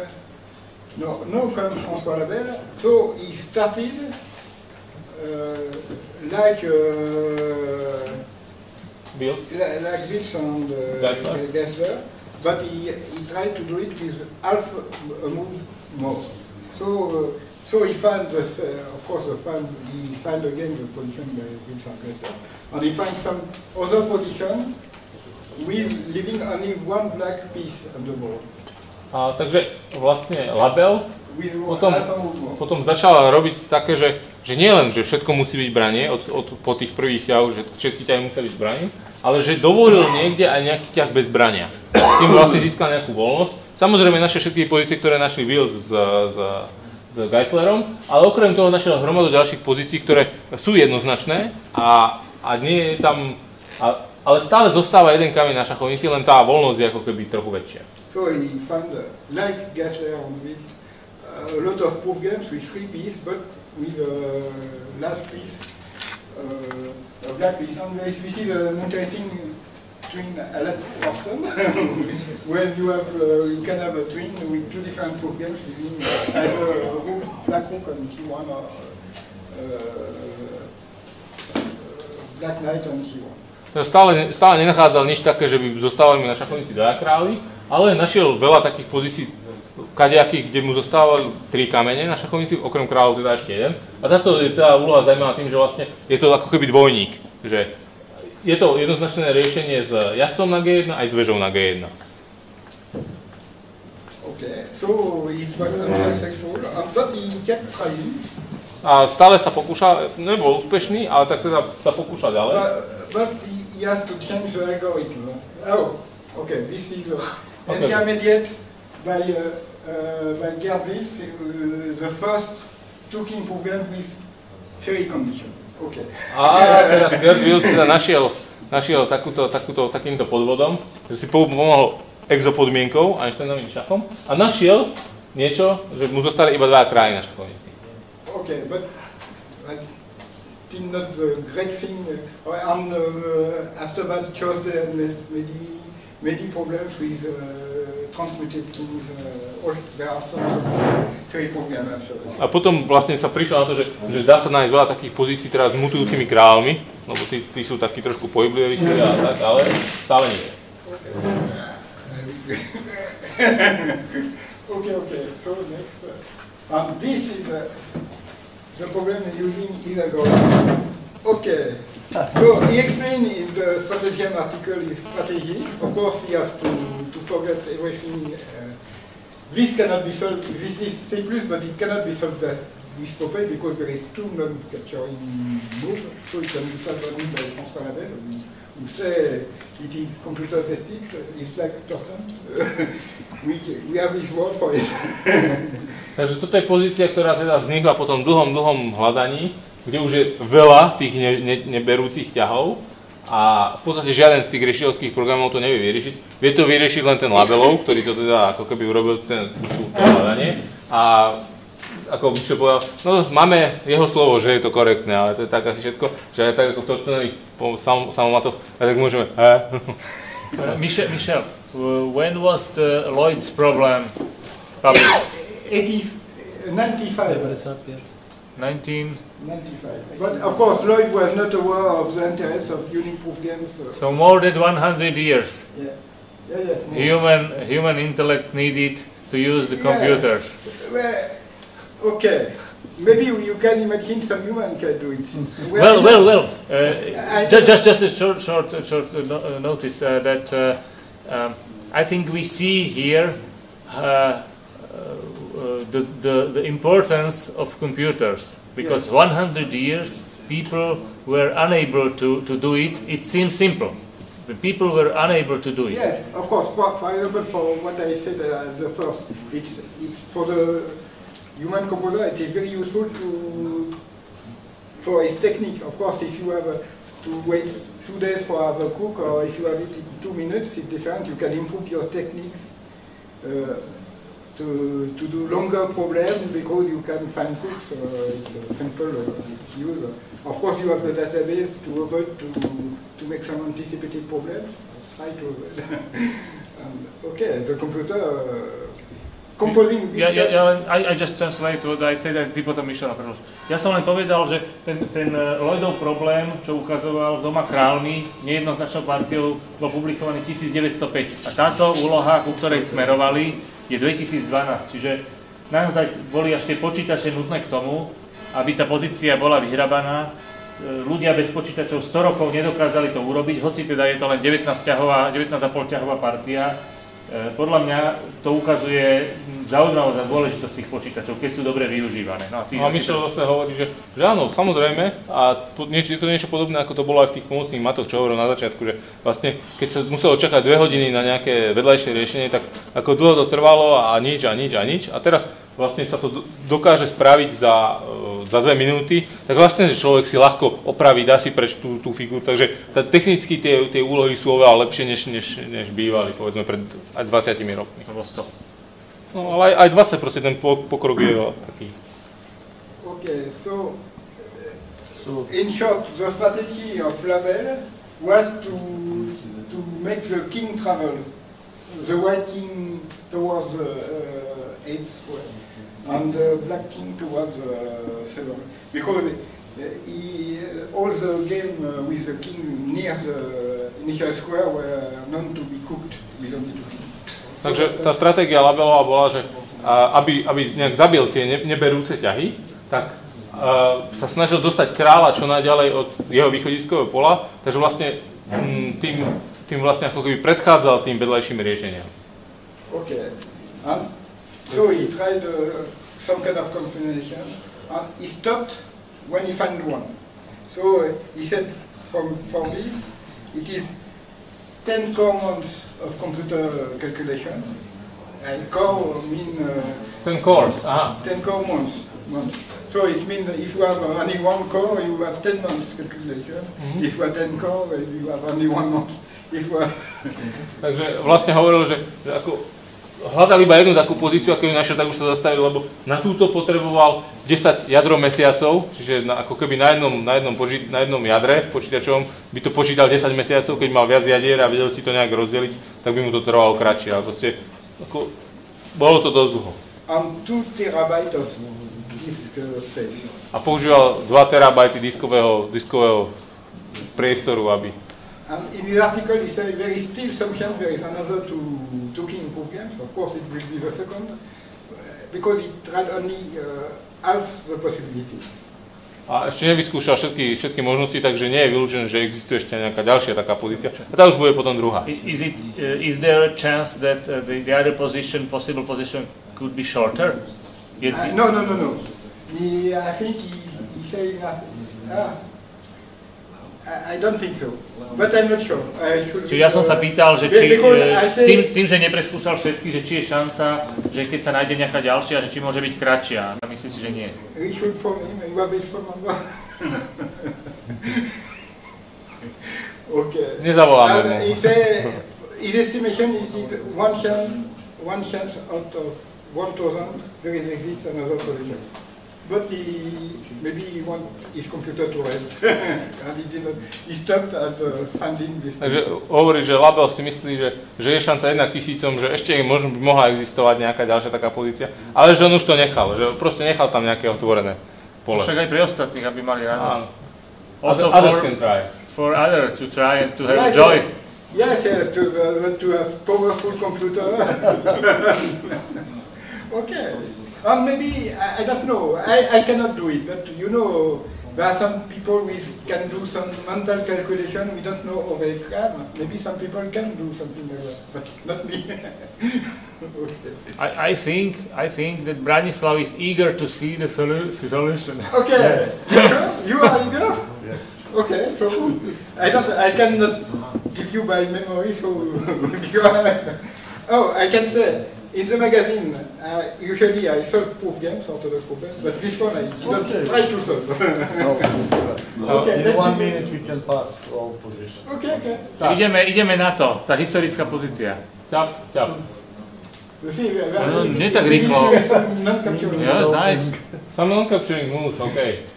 No comes François Labelle. So he started like Bills. Like Bills and Gessler, but he tried to do it with half a move more. So he found this, of course, he found again the position by Bills and Gessler, and he found some other position with leaving only one black piece on the board. Takže vlastne Labelle potom začal robiť také, že nie len, že všetko musí byť branie po tých prvých ťahov, že všetky ťahy musia byť zbranie, ale že dovolil niekde aj nejaký ťah bez brania. Tým vlastne získal nejakú voľnosť. Samozrejme naše všetky pozície, ktoré našli Will s Geislerom, ale okrem toho našiel hromadu ďalších pozícií, ktoré sú jednoznačné a nie je tam, ale stále zostáva jeden kameň na šachovnici, len tá voľnosť je ako keby trochu väčšia. So he found, like Gessler on Will, a lot of proof games with 3 pieces, but with last piece, a black piece. And we see an interesting twin Alex Forson, when you can have a twin with 2 different proof games, meaning either black rook on T1 or black knight on T1. Stále nenachádzal nič také, že by zostávali mi na šachovnici dvaja králi, ale našiel veľa takých pozícií kadejakých, kde mu zostávali 3 kamene na šachovnici, okrem kráľov teda ešte jeden. A táto je tá úloha zaujímavá tým, že vlastne je to ako keby dvojník, že je to jednoznačné riešenie s jazdcom na G1 aj s vežou na G1. Okay, so it was unsuccessful, but he kept trying. A stále sa pokúšal, nebol úspešný, ale tak teda sa pokúšal ďalej. But he has to change the algorithm. Oh, okay, this is intermediate by Gerd Wills, the first 2 king program with fairy condition. Okay. A teraz Gerd Wills teda našiel takýmto podvodom, že si pomohol exopodmienkou Einsteinovým šachom a našiel niečo, že mu zostali iba 2 krály na šachovnici. Okay, but still not the great thing. After that, Thursday had many problems with transmuted kings. There are some fairy programs after that. A potom vlastne sa prišlo na to, že dá sa nájsť veľa takých pozícií teraz s mutujúcimi kráľmi, lebo tí sú takí trošku pohyblivejší a tak, ale stále nie. Okay. So next, this is the problem using algorithm. Okay. So he explained in the strategy article his strategy. Of course, he has to forget everything. This cannot be solved. This is C++, but it cannot be solved with Popeye because there is 2 non-capturing moves. So it can be solved only by François Labelle, who say it is computer tested. It's like a person. We have his word for it. Takže toto je pozícia, ktorá teda vznikla po tom dlhom hľadaní, kde už je veľa tých neberúcich ťahov a v podstate žiaden z tých riešiteľských programov to nevie vyriešiť. Vie to vyriešiť len ten Labellov, ktorý to teda ako keby urobil to hľadanie a ako by som povedal, no máme jeho slovo, že je to korektné, ale to je tak asi všetko, že aj tak ako v Torstenových samomatoch, tak môžeme, Michel, when was the Lloyd's problem published? 95. 1995. But of course, Lloyd was not aware of the interest of unique proof games. So more than 100 years. Yeah. Yes. More. Human intellect needed to use the computers. Well, okay. Maybe you can imagine some human can do it. Well. Just a short notice that I think we see here the importance of computers, because 100 years people were unable to do it. It seems simple. The people were unable to do it. Yes, of course. For example, for what I said at the first, it's for the human composer. It is very useful for its technique. Of course, if you have to wait 2 days for a cook, or if you have it in 2 minutes, it's different. You can improve your techniques to do longer problems because you can find cooks. It's simple to use. Of course, you have the database to avoid to make some anticipated problems. Try to avoid. Okay, the computer composing. I just translate what I said, ty potom Michela, pretože ja som len povedal, že ten Lloydov problém, čo ukazoval s doma kráľmi, nejednoznačnou partiou, bol publikovaný 1905. A táto úloha, ku ktorej smerovali, je 2012, čiže naozaj boli až tie počítače nutné k tomu, aby tá pozícia bola vyhrabaná. Ľudia bez počítačov 100 rokov nedokázali to urobiť, hoci teda je to len 19,5 ťahová partia. Podľa mňa to ukazuje zaujímavosť a dôležitosť tých počítačov, keď sú dobre využívané. No a Michel zase hovorí, že áno, samozrejme, a je to niečo podobné, ako to bolo aj v tých pomocných matoch, čo hovoril na začiatku, že vlastne, keď sa muselo čakať 2 hodiny na nejaké vedľajšie riešenie, tak ako dlho to trvalo a nič. A teraz vlastne sa to dokáže spraviť za 2 minúty, tak vlastne, že človek si ľahko opraví, dá si preč tú figuru, takže technicky tie úlohy sú oveľa lepšie, než bývali, povedzme, pred aj 20 rokmi. No ale aj 20, proste ten pokrok je taký. Okay, so in short, the strategy of Lavelle was to make the king travel, the white king towards 8 square, and the black king towards 7, because all the game with the king near the initial square were known to be cooked with only 2 kings. Takže tá stratégia Lavellova bola, že aby nejak zabil tie neberúce ťahy, tak sa snažil dostať kráľa čo najďalej od jeho východiskového pola, takže vlastne tým vlastne ako keby predchádzal tým vedľajším riešeniam. Okay. So he tried some kind of combination, and he stopped when he found one. So he said, from this, it is 10 core months of computer calculation, and core mean 10 cores. 10 core months. So it means that if you have only 1 core, you have 10 months calculation. If you have 10 core, you have only 1 month. Takže vlastne hovoril, že ako hľadal iba jednu takú pozíciu, ako ju našiel, tak už sa zastavil, lebo na túto potreboval 10 jadro mesiacov, čiže ako keby na jednom jadre počítačovom by to počítal 10 mesiacov, keď mal viac jadier a vedel si to nejak rozdeliť, tak by mu to trvalo kratšie, ale proste ako, bolo to dosť dlho. And 2 terabyte of disk space. A používal 2 terabajty diskového priestoru, aby... And in the article he said there is still some chance there is another two king proof games. Of course it will be the second, because it tried only half the possibility. A ešte nevyskúšal všetky možnosti, takže nie je vylúčené, že existuje ešte nejaká ďalšia taká pozícia. A tá už bude potom druhá. Is there a chance that the other possible position could be shorter? No. I think he said nothing. I don't think so, but I'm not sure. Čiže ja som sa pýtal, že tým, že nepreskúšal všetky, že či je šanca, že keď sa nájde nejaká ďalšia, že či môže byť kratšia. A myslím si, že nie. Nezavoláme mu. His estimation is one chance out of 1000, there exists another position. But maybe he want his computer to rest. And he stopped at funding this. Takže hovorí, že Label si myslí, že je šanca 1000, že ešte možno by mohla existovať nejaká ďalšia taká pozícia, ale že on už to nechal, že proste nechal tam nejaké otvorené pole. Však aj pre ostatných, aby mali radosť. Also others can try. For others to try and to have joy. Yes, to have powerful computer. Okay. Maybe, I don't know, I cannot do it, but you know, there are some people who can do some mental calculation, we don't know how they can. Maybe some people can do something like that, but not me. Okay. I think that Branislav is eager to see the solution. Okay, yes. You are eager? Yes. Okay, so I cannot give you by memory, so you are, oh, I can say, in the magazine, usually I solve proof games, orthodox proof games, but this one I don't try to solve. Okay, In 1 minute we can pass all positions. Okay. Ideme na to, tá historická pozícia. Ťap. You see, No, nie tak rýchlo. non-capturing. Yes, nice. Some non-capturing moves, okay.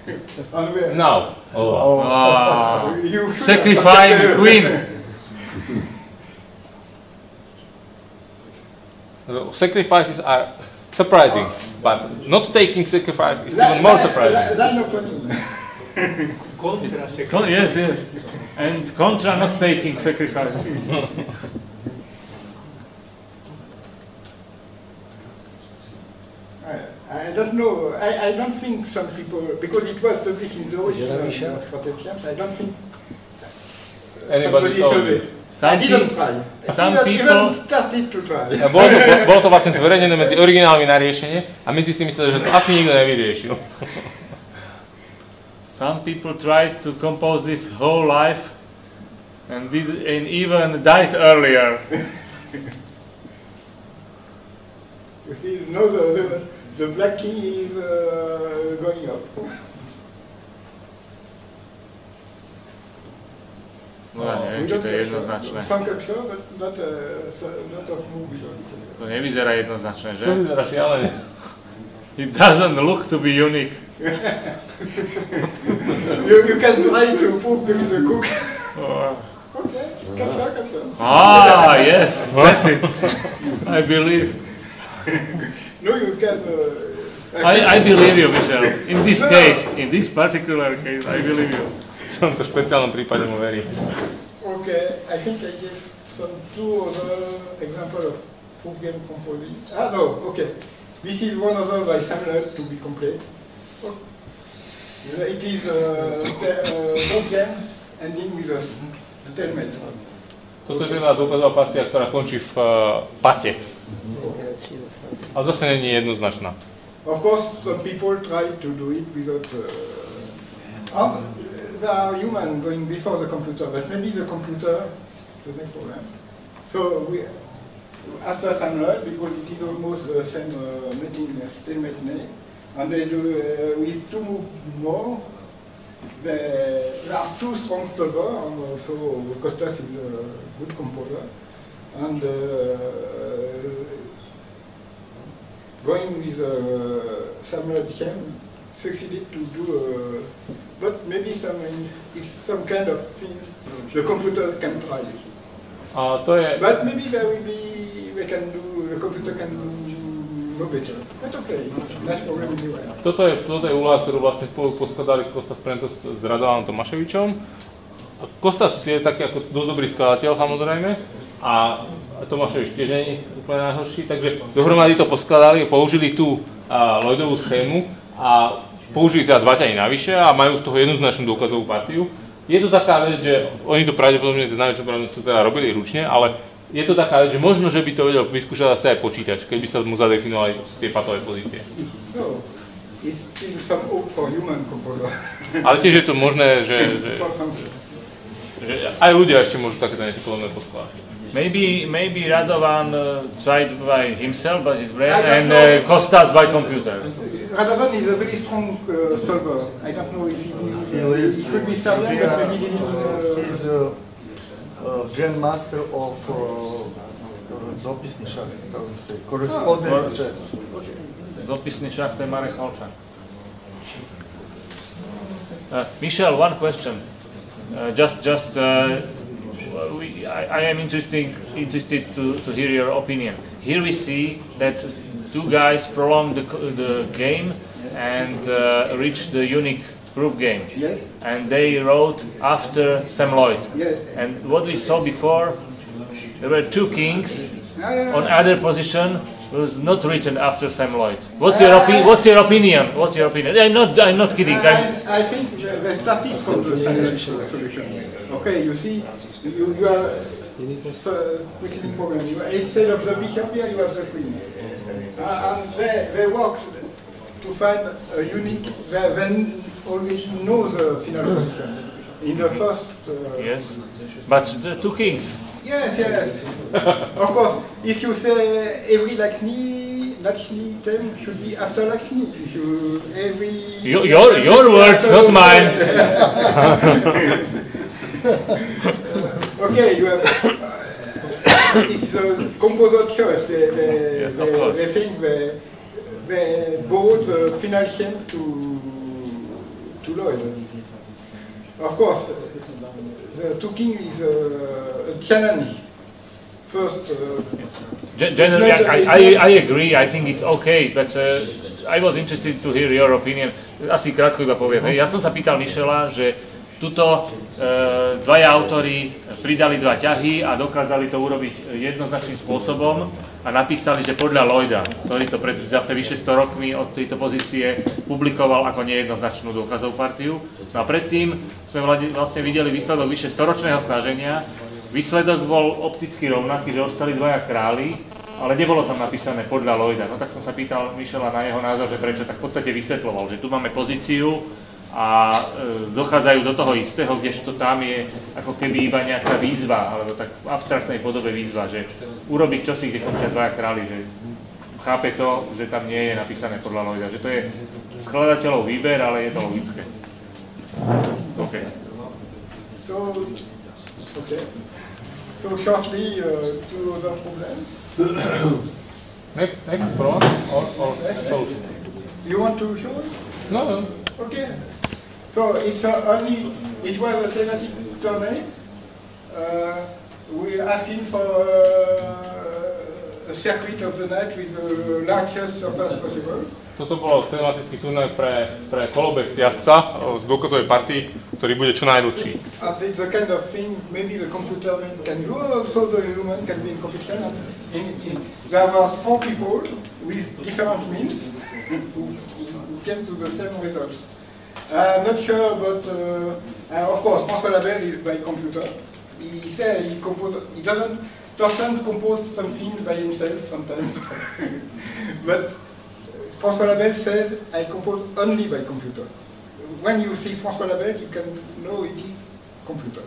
And Now. Oh. Wow. you should Sacrifice the queen. Sacrifices are surprising, but not taking sacrifice is even more surprising. Kontra Yes. And contra not taking sacrifice. I don't know. I don't think some people, because it was published in the original strategy, I don't think Anybody somebody saw showed it. it. I didn't try. Some I didn't people- even started to try. Bolo to vlastne zverejnené medzi originálmi na riešenie a my si mysleli, že to asi nikto nevyriešil. Some people tried to compose this whole life and even died earlier. You see, now the black king is going up. No ja neviem, či to je jednoznačné. Some capture, but not of moves. To nevyzerá jednoznačné, že? To vyzerá šialené. It doesn't look to be unique. You can try to prove there is a cook. Oh. Okay, capture. Ah, yes, that's it. I believe. No, you can. I believe you, Michel. In this case, in this particular case, I believe you. V tomto špeciálnom prípade mu verí. Okay, I think I gave some two other examples of proof game composing. No, okay. This is one other by Samuel to be complete. It is proof game ending with a stalemate. Toto je teda dôkazová partia, ktorá končí v pate. A zase nie je jednoznačná. Of course, some people try to do it without. There are humans going before the computer, but maybe the computer the next problem. So after Samuel, because it is almost the same mating stalemate name, and they do with two moves more. There are two strong solvers, and also Costas is a good composer, and going with Samuel Bichem succeeded to do, but maybe it's some kind of thing the computer can try. A to je... But maybe the computer can do no better. But okay, nice problem anyway. Toto je úloha, ktorú vlastne spolu poskladali Kostas Prentos s Radovanom Tomáševičom. Kostas je taký ako dosť dobrý skladateľ samozrejme a Tomáševič tiež nie je úplne najhorší, takže dohromady to poskladali, použili tú Lloydovú schému a použili teda dva ťahy navyše a majú z toho jednoznačnú dôkazovú partiu. Je to taká vec, že oni to pravdepodobne s najväčšou pravdepodobnosťou teda robili ručne, ale je to taká vec, že možno, že by to vedel vyskúšať asi aj počítač, keby sa mu zadefinovali tie patové pozície. No, it's still some hope for human composer. Ale tiež je to možné, že aj ľudia ešte môžu takéto niečo podobné poskladať. Maybe Radovan tried by himself, by his brain, I don't and know. Costas by computer. Radovan is a very strong solver. I don't know if he could be silent, but maybe He's a grandmaster of Dopisni šach, to se correspondence chess. Dopisný šach, to je Marek Halčák. Michel, one question. I am interested to hear your opinion. Here we see that two guys prolonged the game and reached the unique proof game. Yeah. And they wrote after Sam Lloyd. Yeah. And what we saw before, there were two kings on other position. Was not written after Sam Lloyd. What's your opinion? What's your opinion? I'm not kidding. I think they started from the same solution. Okay, you see, you are preceding problem. Instead of the bishop here, you have the queen. And they worked to find a unique. They always know the final position in the first. Yes, but the two kings. Yes. Of course, if you say every Lakshmi term should be after Lakshmi. If you Your words, not mine. Okay, you have. It's a composer choice. They think they brought the final chance to Lloyd. Of course. The two kings is a challenge. First, generally, I agree. I think it's okay, but I was interested to hear your opinion. Asi krátko iba poviem. Ja som sa pýtal Michela, že tuto dvaja autori pridali dva ťahy a dokázali to urobiť jednoznačným spôsobom a napísali, že podľa Lloyda, ktorý to pred zase vyše 100 rokmi od tejto pozície publikoval ako nejednoznačnú dôkazovú partiu. No a predtým sme vlastne videli výsledok vyše 100-ročného snaženia. Výsledok bol opticky rovnaký, že ostali dvaja králi, ale nebolo tam napísané podľa Lloyda. No tak som sa pýtal Michela na jeho názor, že prečo, tak v podstate vysvetloval, že tu máme pozíciu a dochádzajú do toho istého, kdežto tam je ako keby iba nejaká výzva, alebo tak v abstraktnej podobe výzva, že urobiť čosi, kde končia dvaja králi, že chápe to, že tam nie je napísané podľa Lloyda, že to je skladateľov výber, ale je to logické. OK. So shortly, two other problems. Next problem or solution? You want to show it? No. Okay. So it was a thematic tournament. We're asking for a circuit of the night with the largest surface possible. Toto bolo tematický turnaj pre kolobeh jazdca z dôkazovej partii, ktorý bude čo najdlhší. And it's the kind of thing maybe the computer can do, also the human can be in competition. There were 4 people with different means who came to the same results. I'm not sure about, of course, François Labelle is by computer. He said he doesn't compose something by himself sometimes. But François Labelle says, I compose only by computer. When you see François Labelle, you can know it is computer.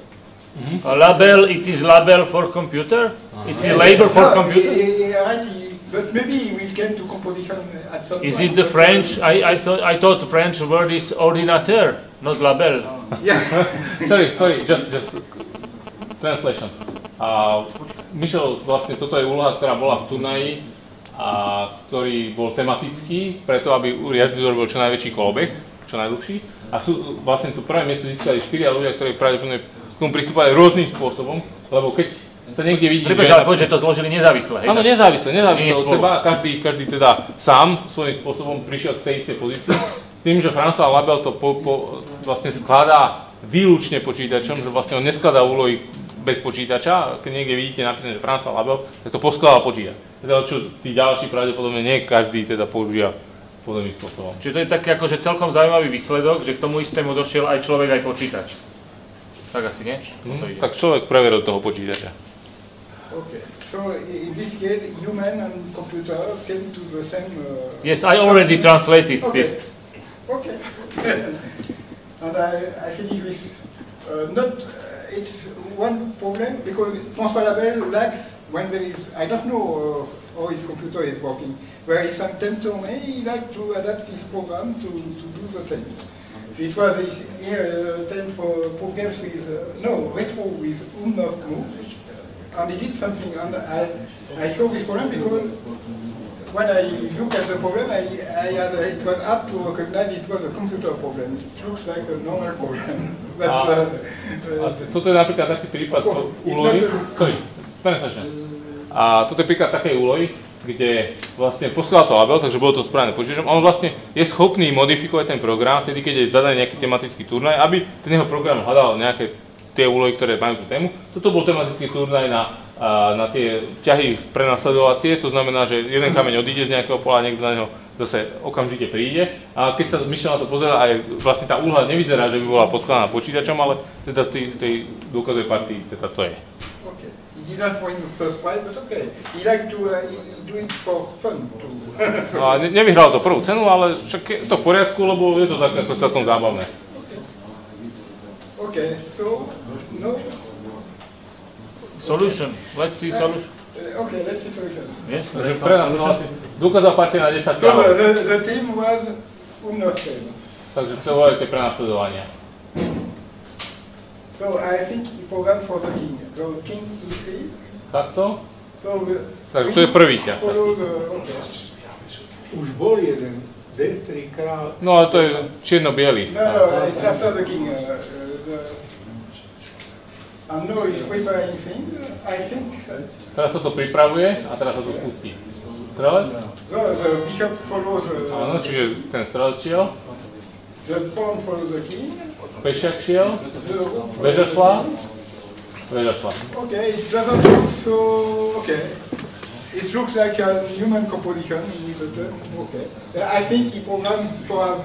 Mm-hmm. Label, it is label for computer? It's a label for computer? Right, but maybe we came to composition at some Is point. it the French? I thought the French word is ordinateur, not label. Yeah. Sorry, just translation. Michel, vlastne toto je úloha, ktorá bola v turnaji, ktorý bol tematický, preto aby jazdec urobil čo najväčší kolobeh, čo najdlhší. A vlastne tu prvé miesto získali 4 ľudia, ktorí pravdepodobne k tomu pristúpali rôznym spôsobom, lebo keď sa niekde vidí... Prepáč, ale povedz, že to zložili nezávisle, hej? Áno, nezávisle od seba, každý teda sám svojím spôsobom prišiel k tej istej pozícii. Tým, že François Labelle to vlastne skladá výlučne počítačom, že vlastne on neskladá úlohy bez počítača, keď niekde vidíte napísané, že François Labelle, tak to poskladal počítač. Teda čo tí ďalší pravdepodobne nie každý teda používa podobným spôsobom. Čiže to je taký akože celkom zaujímavý výsledok, že k tomu istému došiel aj človek, aj počítač. Tak asi nie? Tak človek preveril toho počítača. Okay. So in this case, human and computer came to the same... Yes, I already translated this. Okay. And I finish with it's one problem because François Labelle lacks when there is, I don't know how his computer is working, where is some tempter, he likes to adapt his program to do the same. It was here attempt for proof games with, retro with Umnov moves. and he did something, and I saw this problem because when I look at the problem, it was hard to recognize it was a computer problem. It looks like a normal problem. But, a toto je napríklad taký prípad úlohy. A toto je príklad takej úlohy, kde vlastne posielal to label, takže bolo to správne počítačom. On vlastne je schopný modifikovať ten program vtedy, keď je zadaný nejaký tematický turnaj, aby ten jeho program hľadal nejaké tie úlohy, ktoré majú tú tému. Toto bol tematický turnaj na tie ťahy prenasledovacie, to znamená, že jeden kameň odíde z nejakého pola, niekto na neho zase okamžite príde. A keď sa Michel na to pozerá, aj vlastne tá úloha nevyzerá, že by bola poskladaná počítačom, ale teda v tej dôkazovej partii teda to je. Okay. He didn't win the first prize, but okay. He liked to do it for fun. No a nevyhral to prvú cenu, ale však je to v poriadku, lebo je to tak ako celkom zábavné. Okay, so no. Solution. Let's see solution. Okay, let's see solution. Yes. Takže pre nás dôkazová partia na 10 So ťahov. the team was Umnostein. Takže to boli tie prenasledovania. So I think he programmed for the king. So king E3. Takto? So Takže to je prvý ťah. follow the okay. Už bol jeden, D3 král. No ale to je čierno-biely. No, it's after the king. And now he's preparing things. I think. Teraz sa to pripravuje a teraz sa to spustí. Strelec? So the bishop follows Áno, čiže ten strelec šiel. the pawn follows the king. Pešiak šiel. The rook Veža šla. Veža šla. Okay, it doesn't look so okay. It looks like a human composition with the turn. Okay. I think he programmed for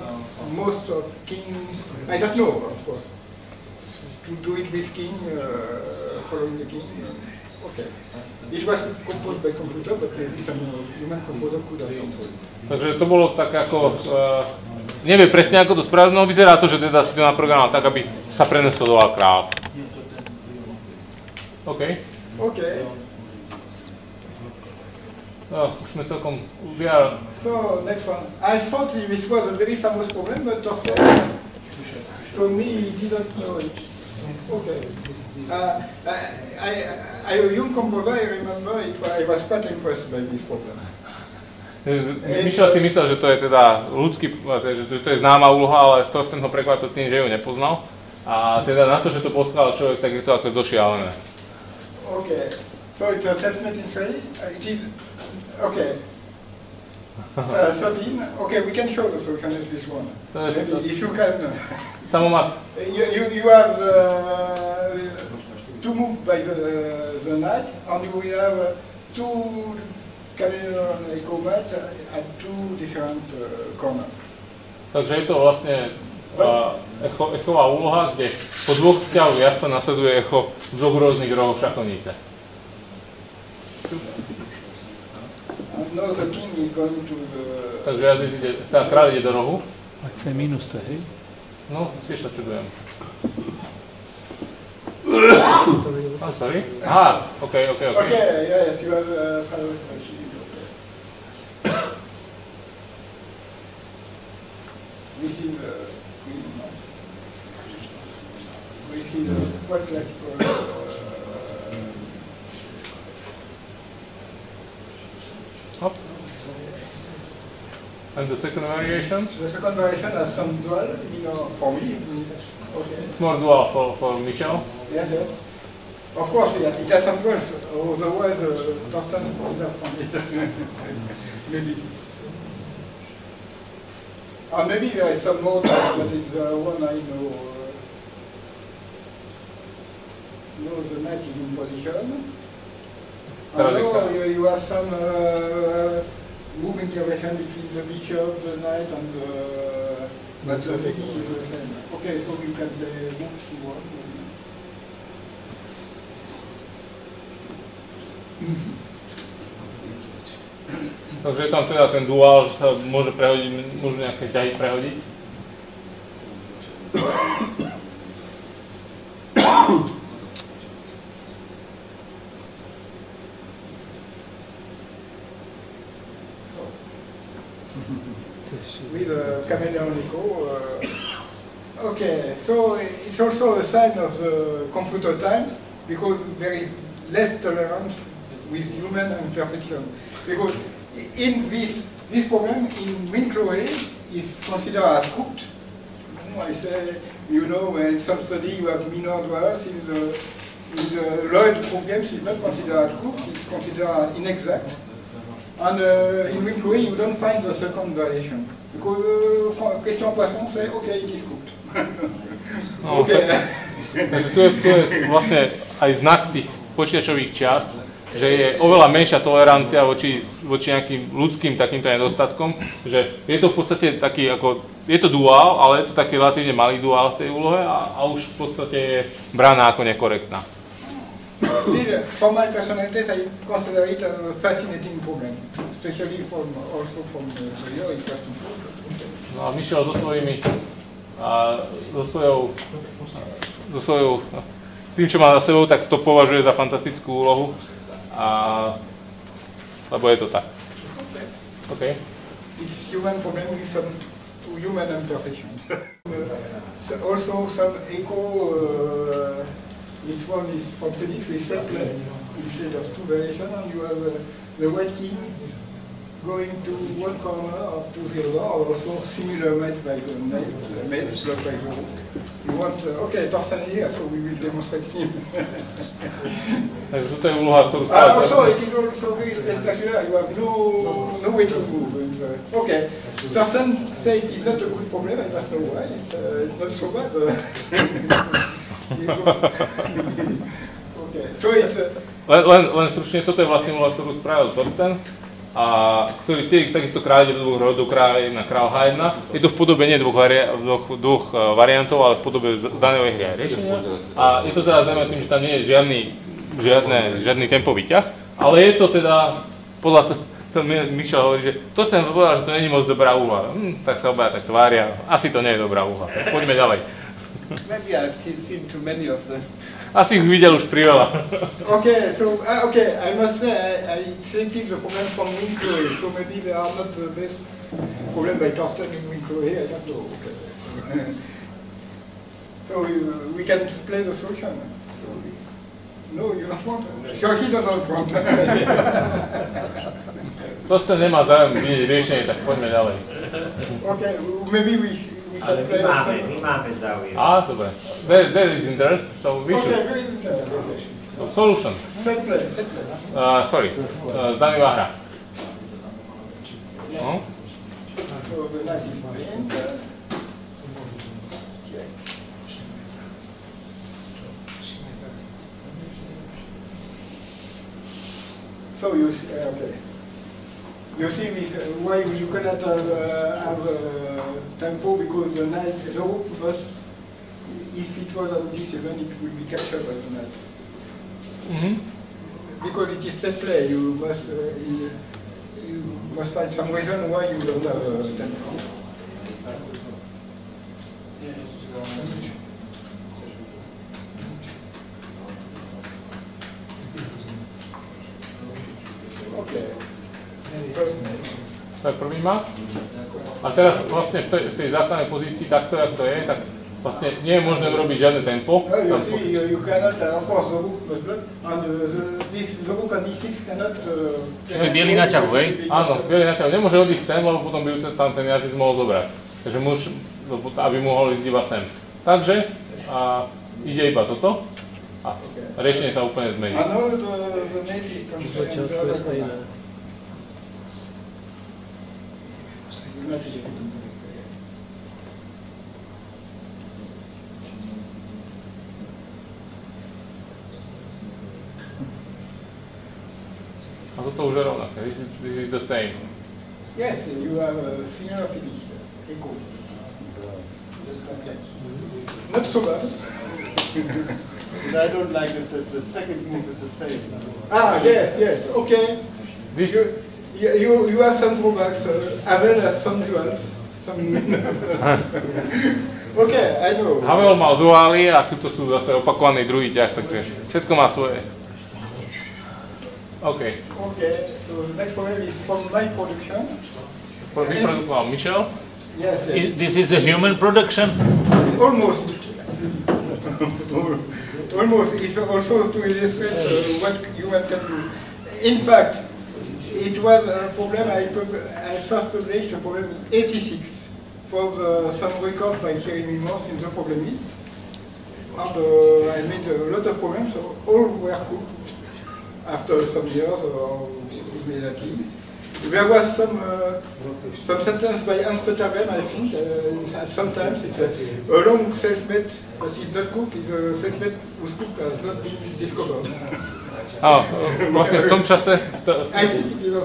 most of kings. I don't know, of course. To do it with king, following the king. Okay. It was composed by computer, but maybe some human composer could have composed. Takže to bolo tak ako, nevie presne ako to spraviť, no vyzerá to, že teda si to naprogramoval tak, aby sa prenesledoval král. OK. Okay. No, už sme celkom uviali. So next one. I thought this was a very famous problem, but Torsten told me he didn't know it. Okay. I a young composer, I remember I was quite impressed by this problem. Michel si myslel, že to je teda ľudský, že to je známa úloha, ale Torsten ho prekvapil tým, že ju nepoznal. A teda na to, že to poskladal človek, tak je to ako došialené. Okay. So it's a self-made Israeli. It is okay. 13. Okay, we can show the solution as this one. Maybe if you can. Samomat. You have two moves by the knight, and you will have two chameleon echo mat at two different corners. Takže je to vlastne echová úloha, kde po dvoch ťahoch viac sa nasleduje echo v dvoch rôznych rohoch šachovnice. No, the king is going to the... Takže tá kráľ ide do rohu. A to je minus to, hej? No, tiež sa čudujem. I'm sorry. Aha, okay. Okay, yes, you have we see the quite classical Hop. And the second variation? The second variation has some dual, for me. Okay. It's more dual for Michel. Yes, yes. Of course, it has some duals, otherwise Torsten would have found it. Maybe. Maybe there is some more, but it's one I know. No, the knight is in position. No, you have some move intervention between the bishop, the knight, and but the finish is the same. Okay, so you can play move if you want. Takže je tam teda ten duál, že sa môže prehodiť, môžu nejaké ťahy prehodiť. With a chameleon echo. Okay, so it's also a sign of the computer times because there is less tolerance with human imperfection. Because in this program in WinCloe is considered as cooked. I say, when some study you have minor dwellers in the Lloyd proof games is not considered as cooked, it's considered inexact. And in WinCloe you don't find the second variation. Because question poisson say, okay, it is cooked. Okay. Takže tu je vlastne aj znak tých počítačových čias, že je oveľa menšia tolerancia voči nejakým ľudským takýmto nedostatkom, že je to v podstate taký ako, je to duál, ale je to taký relatívne malý duál v tej úlohe a už v podstate je braná ako nekorektná. Still, for my personality, I consider it a fascinating problem, especially also from the very interesting problem. No a Michel s tým, čo má za sebou, tak to považuje za fantastickú úlohu, lebo je to tak. Okay. It's human problem with some human imperfection. Also some echo, this one is from Phoenix with settle instead of two variations, and you have the white king going to one corner up to the other, or also similar made by the knight, blocked by the rook. You want, okay, Torsten here, so we will demonstrate him. Takže toto je úloha, ktorú also, it is also very spectacular, you have no way to move. Okay, Torsten said it is not a good problem, I don't know why, it's not so bad. Okay, so it's... Len stručne, toto je vlastne úloha, ktorú spravil Torsten, a ktorý takisto kráľ do dvoch rodov, kráľ 1, kráľ H1. Je to v podobe nie dvoch variantov, ale v podobe zdaňovej hry aj riešenia. A je to teda zaujímavé tým, že tam nie je žiadny tempový ťah, ale je to teda, podľa to Michel hovorí, že to ste povedal, že to nie je moc dobrá úloha. Tak sa obaja tak tvária, asi to nie je dobrá úloha. Tak poďme ďalej. Maybe I've seen too many of them. Asi ich videl už priveľa. Okay, so I must say I selected the problem from WinCloe, so maybe they are not the best problem by Torsten in WinCloe, I don't know. Okay. So we can display the solution. So no, you don't want. He doesn't want. Torsten nemá záujem vidieť riešenie, tak poďme ďalej. Okay, maybe we Ale my máme záujem. Dobre. There is interest, so we should. Okay, very interesting. So, solution. Set play. Sorry, zdaňová hra. No. So the knight is playing. So you see, okay. You see this, why you cannot have tempo, because the knight, the rook must, if it was on d7, it would be captured by the knight. Because it is set play, you must find some reason why you don't have tempo. Okay. To je prvý mat. A teraz vlastne v tej základnej pozícii takto, jak to je, tak vlastne nie je možné urobiť žiadne tempo. You see, you cannot, of course, the rook must block, and the rook on d6 cannot... To je bielý na ťahu, hej? Áno, bielý na ťahu. Nemôže odísť sem, lebo potom by tam ten jazyc mohol zobrať. Takže aby mohol ísť iba sem. Takže ide iba toto a riešenie sa úplne zmení. Áno, the mate is constrained. A toto už je rovnaké. This is the same. Yes, you have a similar finish. Echo. Not so bad. But I don't like this, that the second move is the same. Yes, okay. You have some drawbacks. Havel has some duals. Okay, I know. Havel mal duály a tuto sú zase opakovaný druhý ťah, takže všetko má svoje. OK. Okay, so the next problem is from my production. Vyprodukoval Michel. Yes. This is a human production? Almost. almost. It's also to illustrate what human can do. In fact, it was a problem I first published a problem in '86 for some record by Jeremy Morse in The Problemist. And I made a lot of problems, so all were cooked after some years with Melati. There was some sentence by Hans Peter Bem, I think, sometimes it's a long self-made, but it's not cooked, it's a self-made whose cook has not been discovered. Vlastne v tom čase,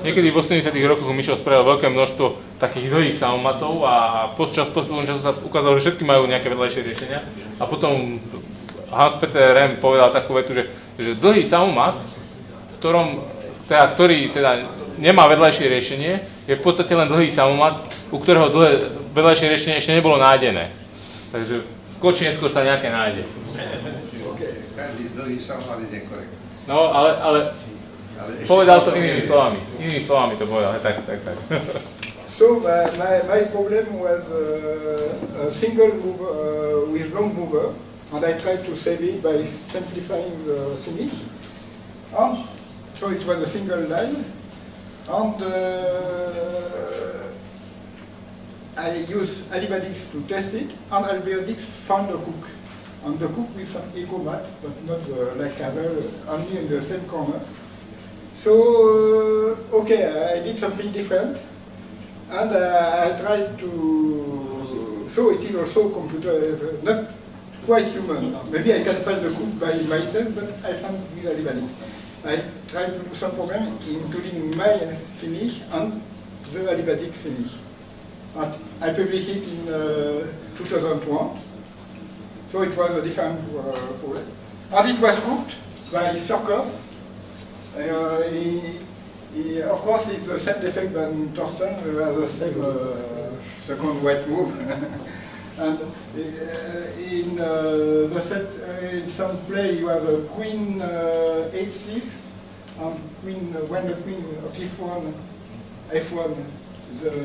niekedy v 80. rokoch Michel spravil veľké množstvo takých dlhých samomatov a postupom času sa ukázalo, že všetky majú nejaké vedľajšie riešenia. A potom Hans Peter Rem povedal takú vetu, že dlhý samomat, ktorý nemá vedľajšie riešenie, je v podstate len dlhý samomat, u ktorého vedľajšie riešenie ešte nebolo nájdené. Takže skôr či neskôr sa nejaké nájde. Každý dlhý samomat je nekorektný. No, ale povedal to inými slovami. Inými slovami to povedal, tak. So my problem was a single mover with long mover, and I tried to save it by simplifying the finish. And so it was a single line, and I used Alibadix to test it, and Alibadix found a hook. And the cook with some echo mat, but not like camel, only in the same corner. So, okay, I did something different, and I tried to, so it is also computer, not quite human. Maybe I can find the cook by myself, but I found with Alibadix. I tried to do some program, including my finish and the Alibadix finish. And I published it in 2001. So it was a different problem. And it was cooked by Surkov. Of course, it's the same defect than Thorsten, the same second white move. And in the set, in some play, you have a queen 8-6, and queen, when the queen of F1,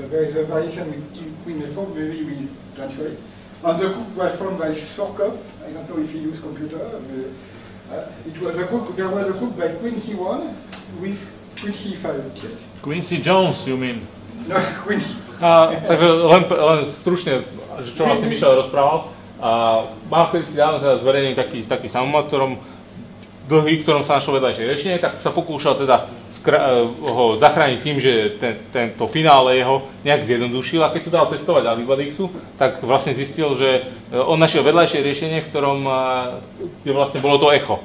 there is a variation with queen F4, maybe we transfer it. And the cook was found by Surkov. I don't know if he used computer. It was a cook. There was a cook by Queen C1 with Queen C5 check. Quincy Jones, you mean? No, Queen. Takže len stručne, čo vlastne Michel rozprával. Mal kedysi dávno teda zverejnený taký samomat, dlhý, ktorom sa našlo vedľajšie riešenie, tak sa pokúšal teda ho zachrániť tým, že to finále jeho nejak zjednodušil. A keď to dal testovať Alibadixu, tak vlastne zistil, že on našiel vedľajšie riešenie, v ktorom kde vlastne bolo to echo.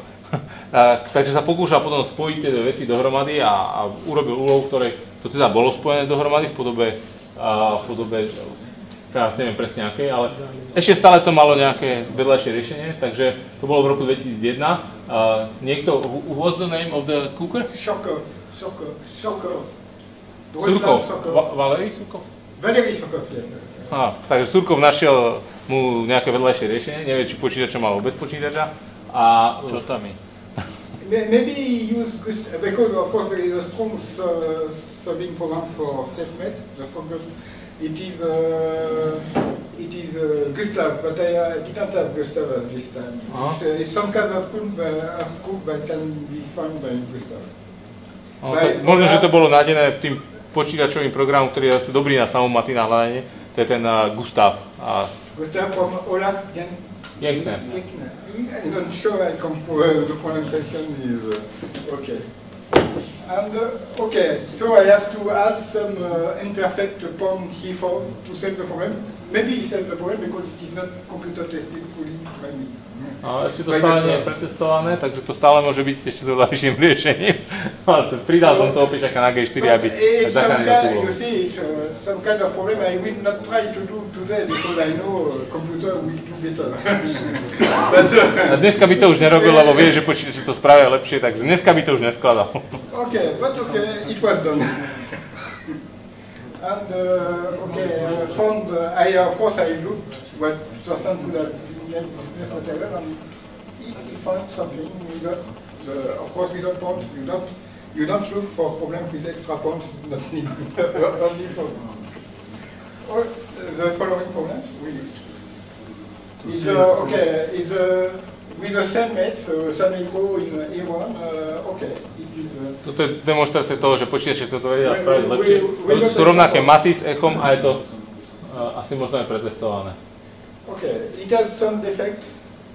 Takže sa pokúšal potom spojiť tie dve veci dohromady a urobil úlohu, ktoré to teda bolo spojené dohromady v podobe teraz neviem presne aké, ale ešte stále to malo nejaké vedľajšie riešenie, takže to bolo v roku 2001. Niekto, what's the name of the cooker? Surkov. Valery Surkov? Valery Surkov, yes. Takže Surkov našiel mu nejaké vedľajšie riešenie, neviem, či počítača malo bez počítača. A čo tam je? Maybe use Gustav, because of course there is a strong solving program for self-made, the strongest. It is Gustav, but I didn't have Gustav at this time. It's some kind of cook that can be found by Gustav. Možno, že to bolo nájdené tým počítačovým programom, ktorý je asi dobrý na samomaty na hľadanie. To je ten Gustav. Gustav from Olaf Jenkner. I'm not sure the pronunciation is okay. And okay, so I have to add some imperfect pawn He4 to save the problem. Maybe he saved the problem because it is not computer tested fully by me. Ešte to stále nie je pretestované, takže to stále môže byť ešte s vedľajším riešením. Pridal som toho pešaka na G4, aby zachránil tú úlohu. You see, some kind of problem I will not try to do today because I know computer will do better. Dneska by to už nerobil, lebo vie, že počítači to spravia lepšie, takže dneska by to už neskladal. Okay, but okay, it was done. And okay, found of course I looked what Thorsten could have done business material, and he found something. Of course, without pawns, you don't look for problems with extra pawns, not need only for the following problems we used. with the same mates, same echo in A1, okay. It is, toto je demonstrácia toho, že počítače toto vedia spraviť lepšie. Sú rovnaké maty s echom a je to asi možno aj pretestované. Okay, it has some defect.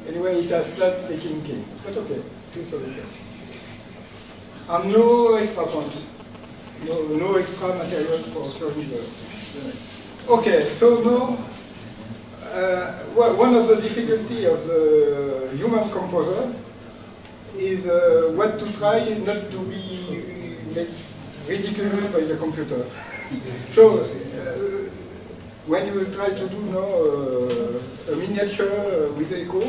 Anyway, it has flat taking key, but okay, it's okay. And no extra points, no extra material for closing the neck. Okay, so now, one of the difficulty of the human composer is what to try not to be made ridiculous by the computer. So, when you try to do now a miniature with echo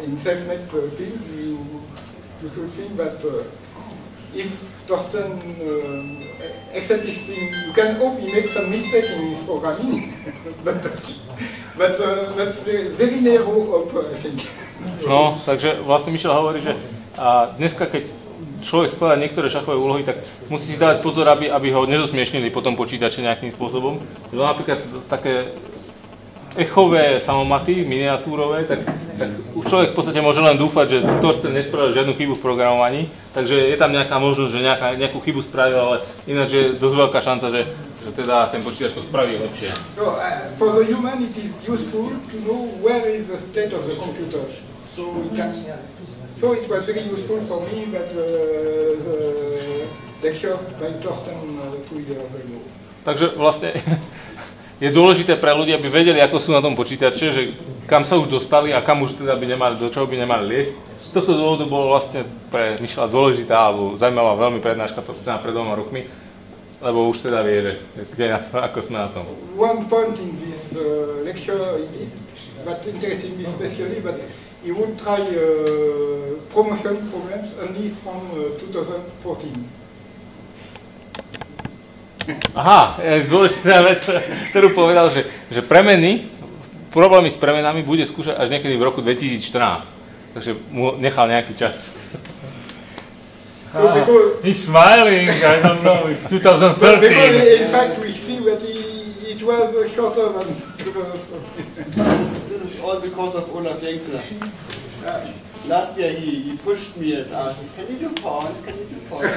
in self-made build, you could think that if Thorsten accepts this thing, you can hope he makes some mistake in his programming, but that's very narrow hope, I think. No, takže vlastne Michel hovorí, že dneska, keď človek skladá niektoré šachové úlohy, tak musí si dávať pozor, aby ho nezosmiešnili potom počítače nejakým spôsobom. Napríklad také echové samomaty, miniatúrové, tak človek v podstate môže len dúfať, že Thorsten nespravil žiadnu chybu v programovaní, takže je tam nejaká možnosť, že nejakú chybu spravil, ale ináč je dosť veľká šanca, že teda ten počítač to spraví lepšie. So, for the human it is useful to know where is the state of the computer. So it was very useful for me that the lecture by Thorsten 2 years ago. Takže vlastne je dôležité pre ľudí, aby vedeli, ako sú na tom počítače, že kam sa už dostali a kam už teda by nemali, do čoho by nemali liesť. Z tohto dôvodu bolo vlastne pre Michela dôležitá alebo zaujímavá veľmi prednáška Thorstena pred 2 rokmi, lebo už teda vie, že kde na to, ako sme na tom. One point in this lecture that interested me especially, but he would try promotion problems only from 2014. Aha, dôležitá vec, ktorú povedal, že premeny, problémy s premenami bude skúšať až niekedy v roku 2014. Takže mu nechal nejaký čas. He's smiling, I don't know, if 2013. Because in fact we see that it was shorter than 2014. This is all because of Olaf Jenkler. Last year he pushed me and asked, can you do pawns, can you do pawns?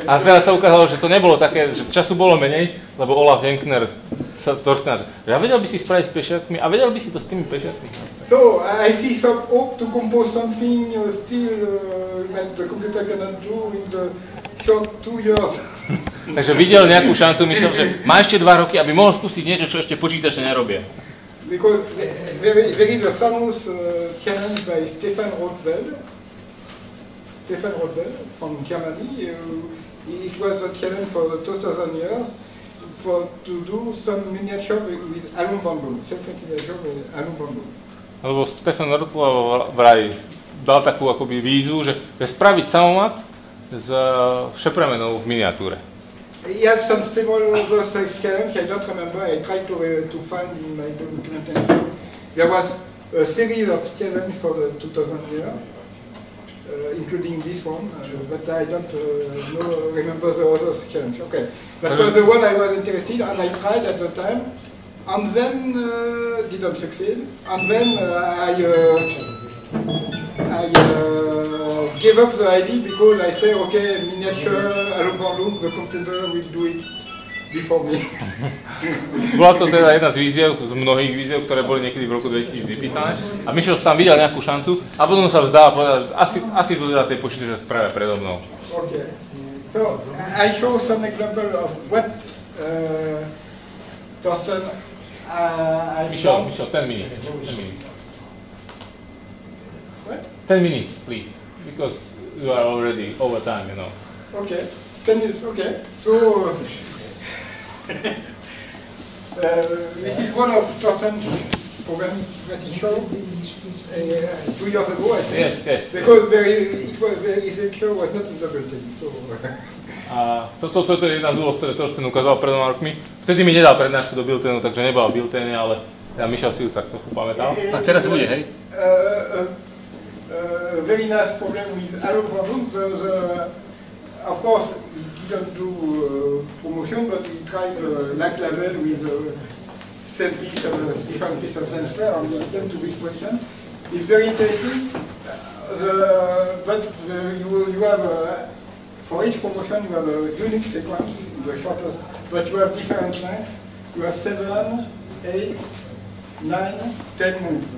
A teraz sa ukázalo, že to nebolo také, že času bolo menej, lebo Olaf Jenkner sa Thorstena, že a vedel by si spraviť s pešiakmi a vedel by si to s tými pešiakmi. So I see some hope to compose something still that the computer cannot do in the short 2 years. Takže videl nejakú šancu, myslel, že má ešte 2 roky, aby mohol skúsiť niečo, čo ešte počítače nerobia. Because there is a famous challenge by Stefan Rotwell from Germany. It was a challenge for the 2000 years to do some miniature with Alun Bandung, self-made miniature with Alun Bandung. Lebo Stefan Rotwell vraj dal takú akoby výzvu, že spraviť samomat s všepremenou v miniatúre. He has some several other challenges, I don't remember, I tried to find in my documentation. There was a series of challenges for the 2000 year, including this one, but I don't remember the other challenge. Okay, that was the one I was interested in, and I tried at the time, and then didn't succeed, and then I gave up the idea because I say, okay, miniature, Alun Bandung, the computer will do it before me. Bola to teda jedna z víziev, z mnohých víziev, ktoré boli niekedy v roku 2000 vypísané. A Michel tam videl nejakú šancu a potom sa vzdal a povedal, že asi to teda tej počítače spravia predo mnou. Okay. So, I show some example of what Thorsten Michel, 10 minutes. 10 minutes, please, because you are already over time, you know. Okay, 10 minutes, okay. So, this is one of Thorsten's programs that he showed 2 years ago, I think. Yes. Because his lecture was not in the bulletin. So. A toto je jedna z úloh, ktoré Thorsten ukázal pred 2 rokmi. Vtedy mi nedal prednášku do bulletinu, takže nebola v bulletine, ale ja Michel si ju tak trochu pamätal. Tak teraz bude, hej? Very nice problem with Alun Bandung. Of course, he didn't do promotion, but he tried like level with same piece of different piece of sensor and we send to this position. It's very interesting. You have for each promotion you have a unique sequence, the shortest, but you have different lengths. You have 7, 8, 9, 10 moves.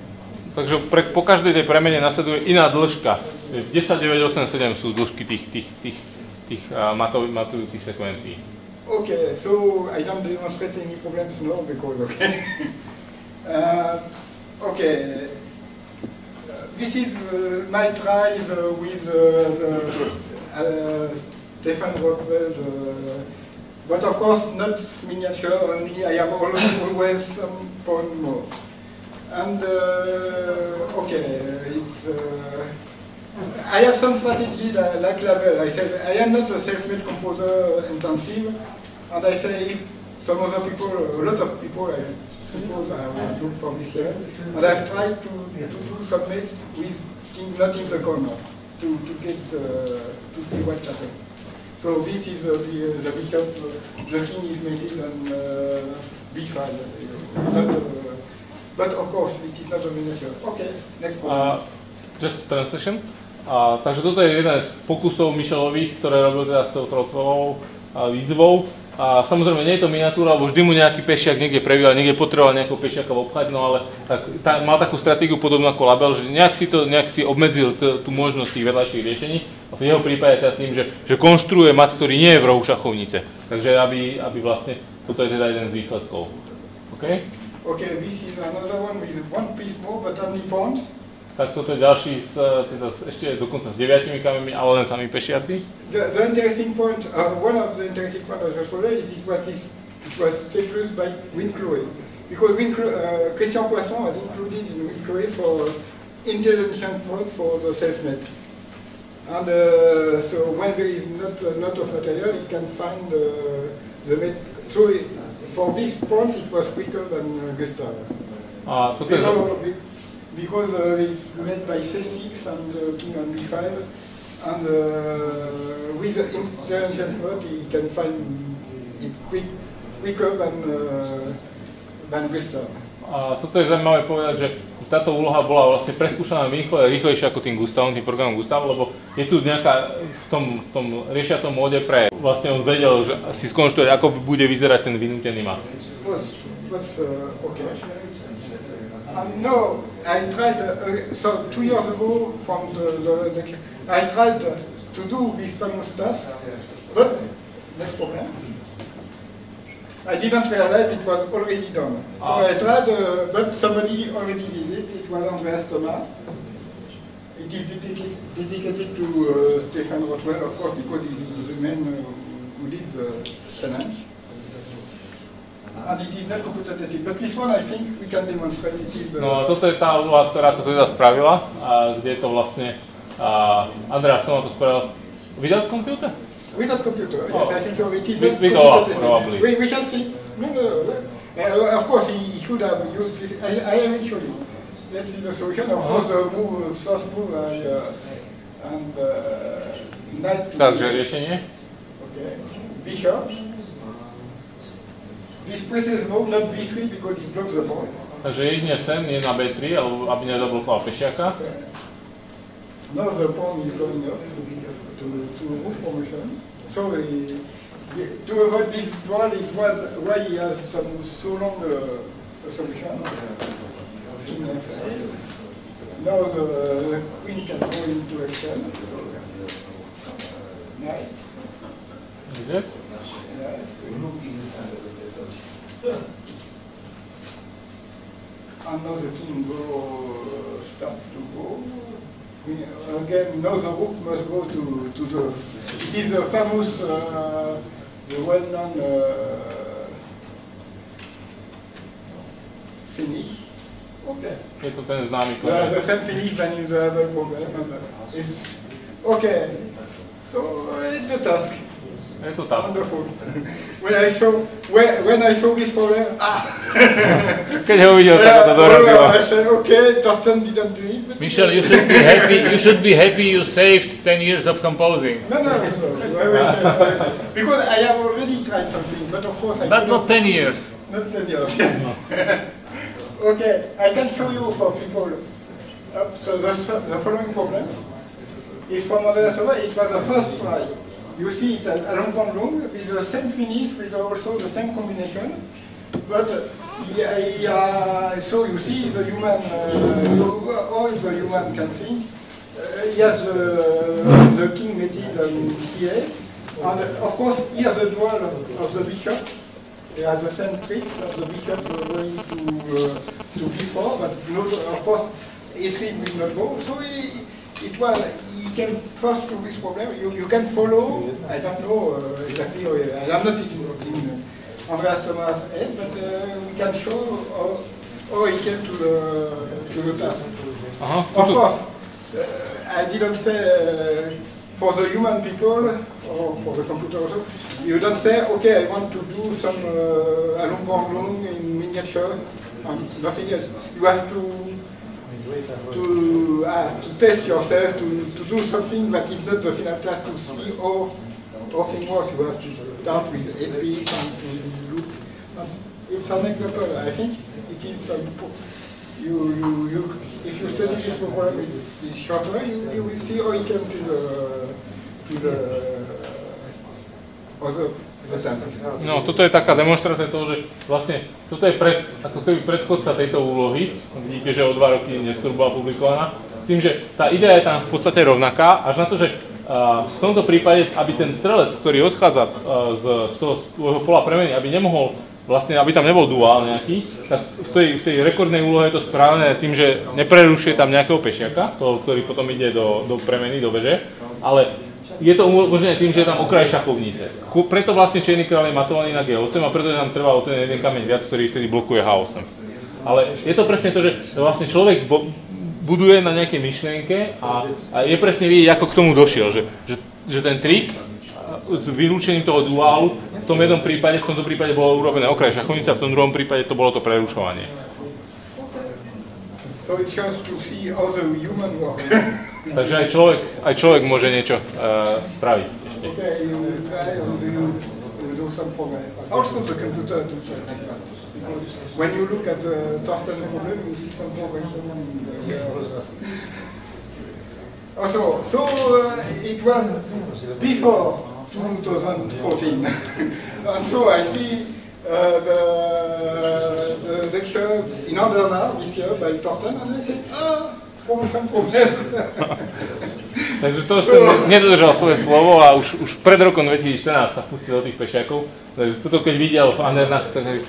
Takže po každej tej premene nasleduje iná dĺžka. 10, 9, 8, 7 sú dĺžky tých matujúcich sekvencií. Okay, so I don't demonstrate any problems now because okay. This is my tries with Stefan Rockwell, but of course not miniature only. I have always some point more. And okay, it's. I have some strategy like Labelle. I said I am not a self-made composer intensive, and I say if some other people, a lot of people, I suppose I will look for this level, and I've tried to do some mates with not in the corner to get to see what's happening. So this is the bishop. The king is mated on b5. But of course it is not a miniature. Okay, next one. Just translation. Takže toto je jeden z pokusov Michelových, ktoré robil teda s tou trotlovou výzvou. A samozrejme nie je to miniatúra, lebo vždy mu nejaký pešiak niekde prevíjal, niekde potreboval nejakého pešiaka obchať, no ale mal takú stratégiu podobnú ako Labelle, že nejak si obmedzil tú možnosť tých vedľajších riešení. A v jeho prípade teda tým, že konštruuje mat, ktorý nie je v rohu šachovnice. Takže aby vlastne, toto je teda jeden z výsledkov. OK? Okay, this is another one with one piece more, but only pawns. Tak toto je ďalší teda ešte dokonca s 9 kameňmi, ale len sami pešiaci. The interesting point, one of the interesting points of the folder is it was seduced by Wincloé. Because Christian Poisson was included in Wincloé for intelligent mode for the self-made. And so when there is not a lot of material, it can find the mate. So for this point, it was quicker than Gustav. Because it's made by C6 and king on B5, and with the intelligent mode, he can find it quicker than Gustav. A toto je zaujímavé povedať, že táto úloha bola vlastne preskúšaná rýchlejšie ako tým Gustavom, tým programom Gustav, lebo je tu nejaká v tom riešiacom móde pre, vlastne on vedel, že si skonštruovať, ako bude vyzerať ten vynútený mat. Okay. No, I tried, so 2 years ago from I tried to do this famous task, but next problem. I didn't realize it was already done. So I tried, but somebody already did it. It was Andreas Thomas. It is dedicated to Stefan Rockwell, of course, because he is the man who did the challenge. And it is not computer tested, but this one I think we can demonstrate it is... No a toto je tá úloha, ktorá to teda spravila, kde je to vlastne... Andreas Thomas to spravil without computer? Without computer, yes, I think so. It is with OLAP, probably. We shall see. No. Of course, he should have used this. I will show you. Let's see the solution. Of course, the move, source move, and knight to... Takže riešenie? Okay. Bishop. This presses move, not b3, because it blocks the point. Takže jedine sem, nie na b3, aby nezablokoval pešiaka. Okay. Now the pawn is going up to move promotion. So to avoid this duel is why he has so long a solution. Now the queen can go into action. Knight. Yes. And now the king start to go. Again, now the rook must go to the... It is the famous, the well-known finish. Okay. Je to ten známy konec. The same finish than in the other problem. Okay. So it's a task. Je to task. Wonderful. When I show this problem, Keď ho videl, tak to dorazilo. I say, okay, Torsten didn't do it. Michel, you should be happy. You should be happy. You saved 10 years of composing. No. Because I have already tried something, but of course I. But not 10 years. Not 10 years. Okay, I can show you for people. So the following problem is from Andreas Sauer. It was the first try. You see it at Allons Bandung with the same finish, with also the same combination. But so you see the human, all the human can think. He has the king method here. And of course, here the dual of the bishop. He has the same tricks of the bishop going to b4, but not, of course, a3 will not go. So he came first to this problem. You can follow, I don't know exactly, I am not in Andreas Thomas' head, but we can show how he came to the task. Of course, I didn't say for the human people, or for the computer also, you don't say, okay, I want to do some Allons Bandung in miniature, and nothing else. You have to test yourself, to do something that is not the final task, to see how things work. You have to start with 8 bits and to look. It's an example. I think it is if you study this program in shorter, you will see how it came to the other. No, toto je taká demonstrácia toho, že vlastne toto je ako keby predchodca tejto úlohy. Vidíte, že o 2 roky neskôr bola publikovaná. S tým, že tá idea je tam v podstate rovnaká, až na to, že v tomto prípade, aby ten strelec, ktorý odchádza z toho svojho pola premeny, aby nemohol, vlastne, aby tam nebol duál nejaký, tak v tej rekordnej úlohe je to správne tým, že neprerušuje tam nejakého pešiaka, toho, ktorý potom ide do premeny, do veže, ale je to umožnené tým, že je tam okraj šachovnice. Preto vlastne Čierny kráľ je matovaný na G8 a preto nám trvá o ten jeden kameň viac, ktorý vtedy blokuje H8. Ale je to presne to, že vlastne človek buduje na nejakej myšlienke a je presne vidieť, ako k tomu došiel, že ten trik s vylúčením toho duálu v tom jednom prípade, v tomto prípade bolo urobené okraj šachovnice a v tom druhom prípade to bolo to prerušovanie. So it shows to see how the human work. Takže aj človek môže niečo spraviť ešte. Okay, you try and you do some program. Also the computer does that. Because when you look at the Torsten problem, you see some progression in the also, so it was before 2014. And so I see the lecture in Andernach this year by Torsten, and I said, promotion problem. Takže Torsten nedodržal svoje slovo a už pred rokom 2014 sa pustil do tých pešiakov. Takže toto keď videl v Andernach, tak hovorí,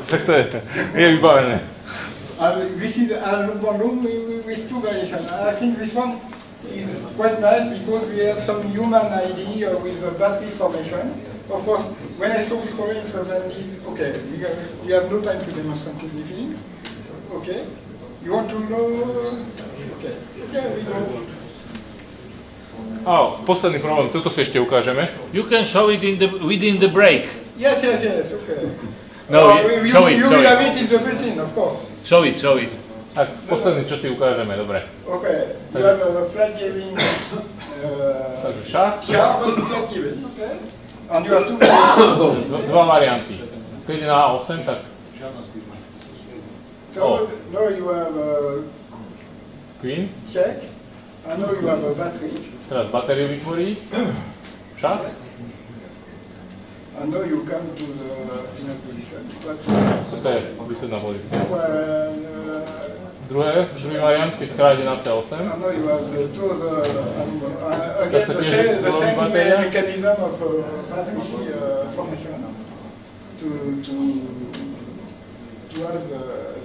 tak to je vybavené. And this is Allons Bandung with two variations. I think this one is quite nice because we have some human idea with the battery formation. Of course, when I saw this problem, it was okay, we have no time to demonstrate anything. Okay, you want to know? Okay, we go. Posledný problém, toto si ešte ukážeme. You can show it within the break. Yes, okay. No, show it. You will have it in the built-in, of course. Show it. Tak posledný, čo si ukážeme, dobre. Okay, you have a flat giving. Takže šach. But flat giving. Okay. And you have two. Dva varianty. Keď je na A8, tak... No, you have Queen. check. And now you have a battery. Teraz batériu vytvorí. Šach. And now you come to the final position. Toto je výsledná pozícia. Druhý variant, keď kráľ ide na C8. And now you have the two again the same mechanism of battery formation to have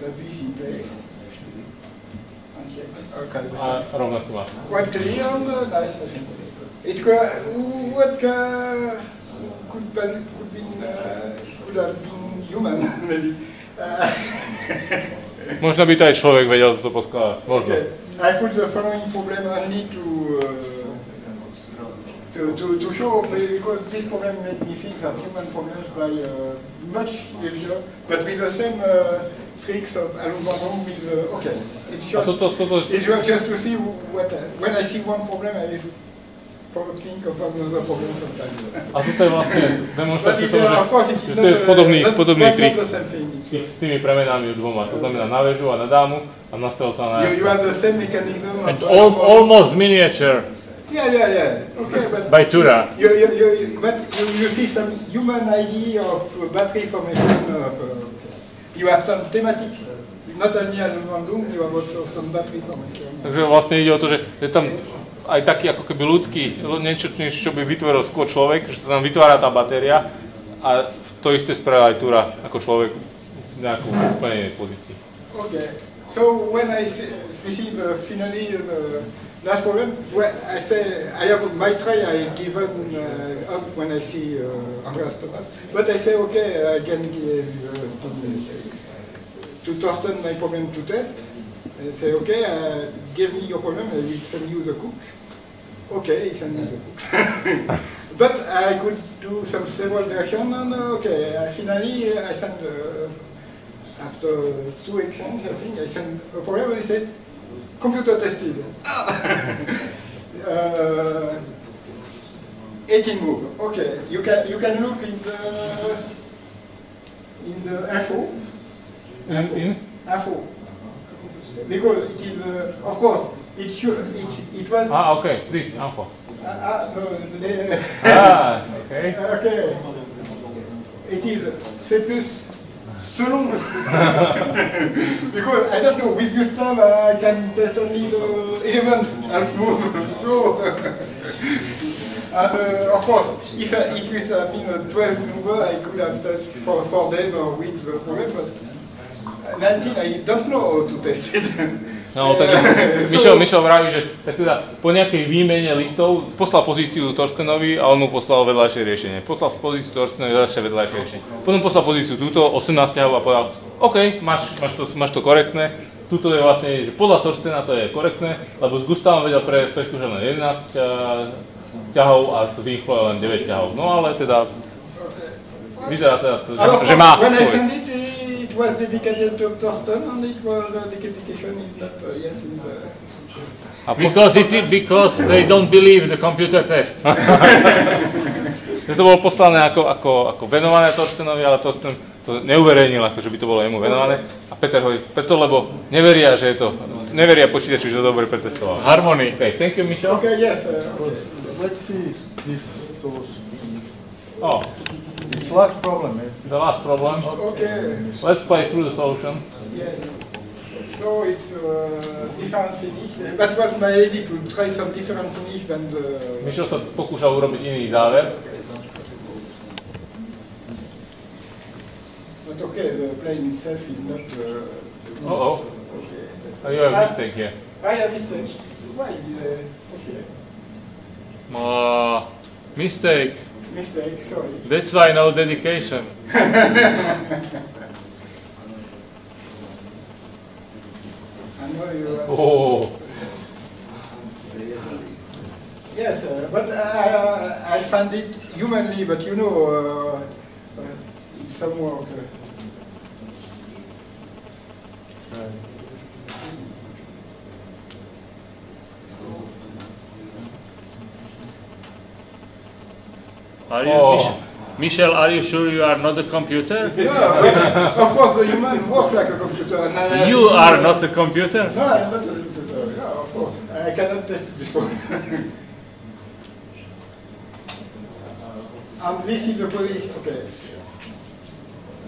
the piece in place. A rovnakú má. Quite clear and nice. It what could have been human, maybe. Možno by to aj človek vedel toto poskladať. Možno. Okay. I put the following problem only to show, because this problem made me think that human problems by much heavier, but with the same tricks of Allons Bandung with okay. It's just to see what when I see one problem, I think of another problem sometimes. A toto je vlastne demonstrácia toho, Of course, it is že to je podobný trik not the same thing. s tými premenami dvoma. To znamená na väžu a na dámu a na strelca a na You have the same mechanism. And almost miniature Yeah. Okay, but by Tura. you see some human idea of battery formation. You have some thematic. Not only at Bandung, you have also some battery formation. Takže vlastne ide o to, že je tam aj taký ako keby ľudský, niečo, čo by vytvoril skôr človek, že sa tam vytvára tá batéria a to isté spravil aj Tura ako človek v nejakú úplne inej pozícii. Okay, so when I receive finally the last problem, well, I say I have my try I given up when I see Andreas Thomas, but I say okay, I can give to Torsten my problem to test. I say okay, give me your problem, I will send you the cook. Okay, he sent me the cook. But I could do some several versions, and okay, finally I send. After 2 exchanges, I think, I sent a program and I said, computer tested. 18 move. Okay, you can look in the info. Info. Because it is, of course, it was. Okay, please, info. No, Okay. Okay. It is C+. Selon. Because I don't know, with Gustav I can test only the 11th half move. So, and of course, if it would have been a 12 mover, I could have tested for 4 days or weeks the problem, but 19 I don't know how to test it. No, tak Michel vraví, že tak teda po nejakej výmene listov poslal pozíciu Torstenovi a on mu poslal vedľajšie riešenie. Poslal pozíciu Torstenovi vedľajšie riešenie. Potom poslal pozíciu túto, 18 ťahov a povedal, OK, máš to korektné. Tuto je vlastne, že podľa Torstena to je korektné, lebo s Gustavom vedel preskúšať len 11 ťahov a s Winchlo len 9 ťahov. No ale teda, vyzerá teda, že má svoj. It was dedicated to Torsten, and it was dedication is not yet in the. Because they don't believe the computer test. To bolo poslané ako venované Torstenovi, ale Torsten to neuverejnil, ako že by to bolo jemu venované. A Peter hovorí, preto lebo neveria, že je to, neveria počítaču, že to dobre pretestoval. Harmony. Okay, thank you, Michel. Okay, yes. Let's see this solution. Oh. It's last problem. The last problem. Okay. Let's play through the solution. Yeah. So it's different finish. That was my idea to try some different finish than the. Michel sa pokúšal urobiť iný záver. But okay, the plane itself is not. Okay. You have a mistake here. I have mistake. Why? Okay. Mistake. Mistake, sorry. That's why no dedication. Oh. Yes, but I found it humanly, but you know, some work. Are you, Michel, are you sure you are not a computer? No, of course the human works like a computer. And You are not a computer? No, I'm not a computer. Yeah, of course. I cannot test it before. And this is the position. Okay.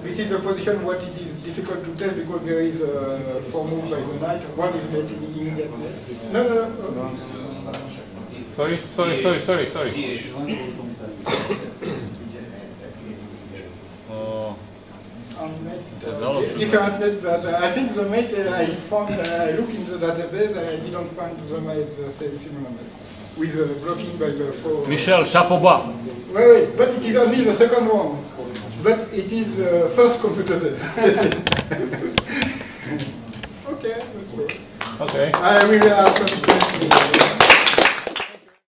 This is the position what it is difficult to test because there is 4 moves by the knight. One is made immediately. No. Sorry. Different mate, but I think the mate I found, I looked in the database, I didn't find the mate the same similar mate. With blocking by the 4. Michel, chapeau bas. Wait, but it is only the second one. But it is the first computer. Okay, that's good. Okay. I will ask some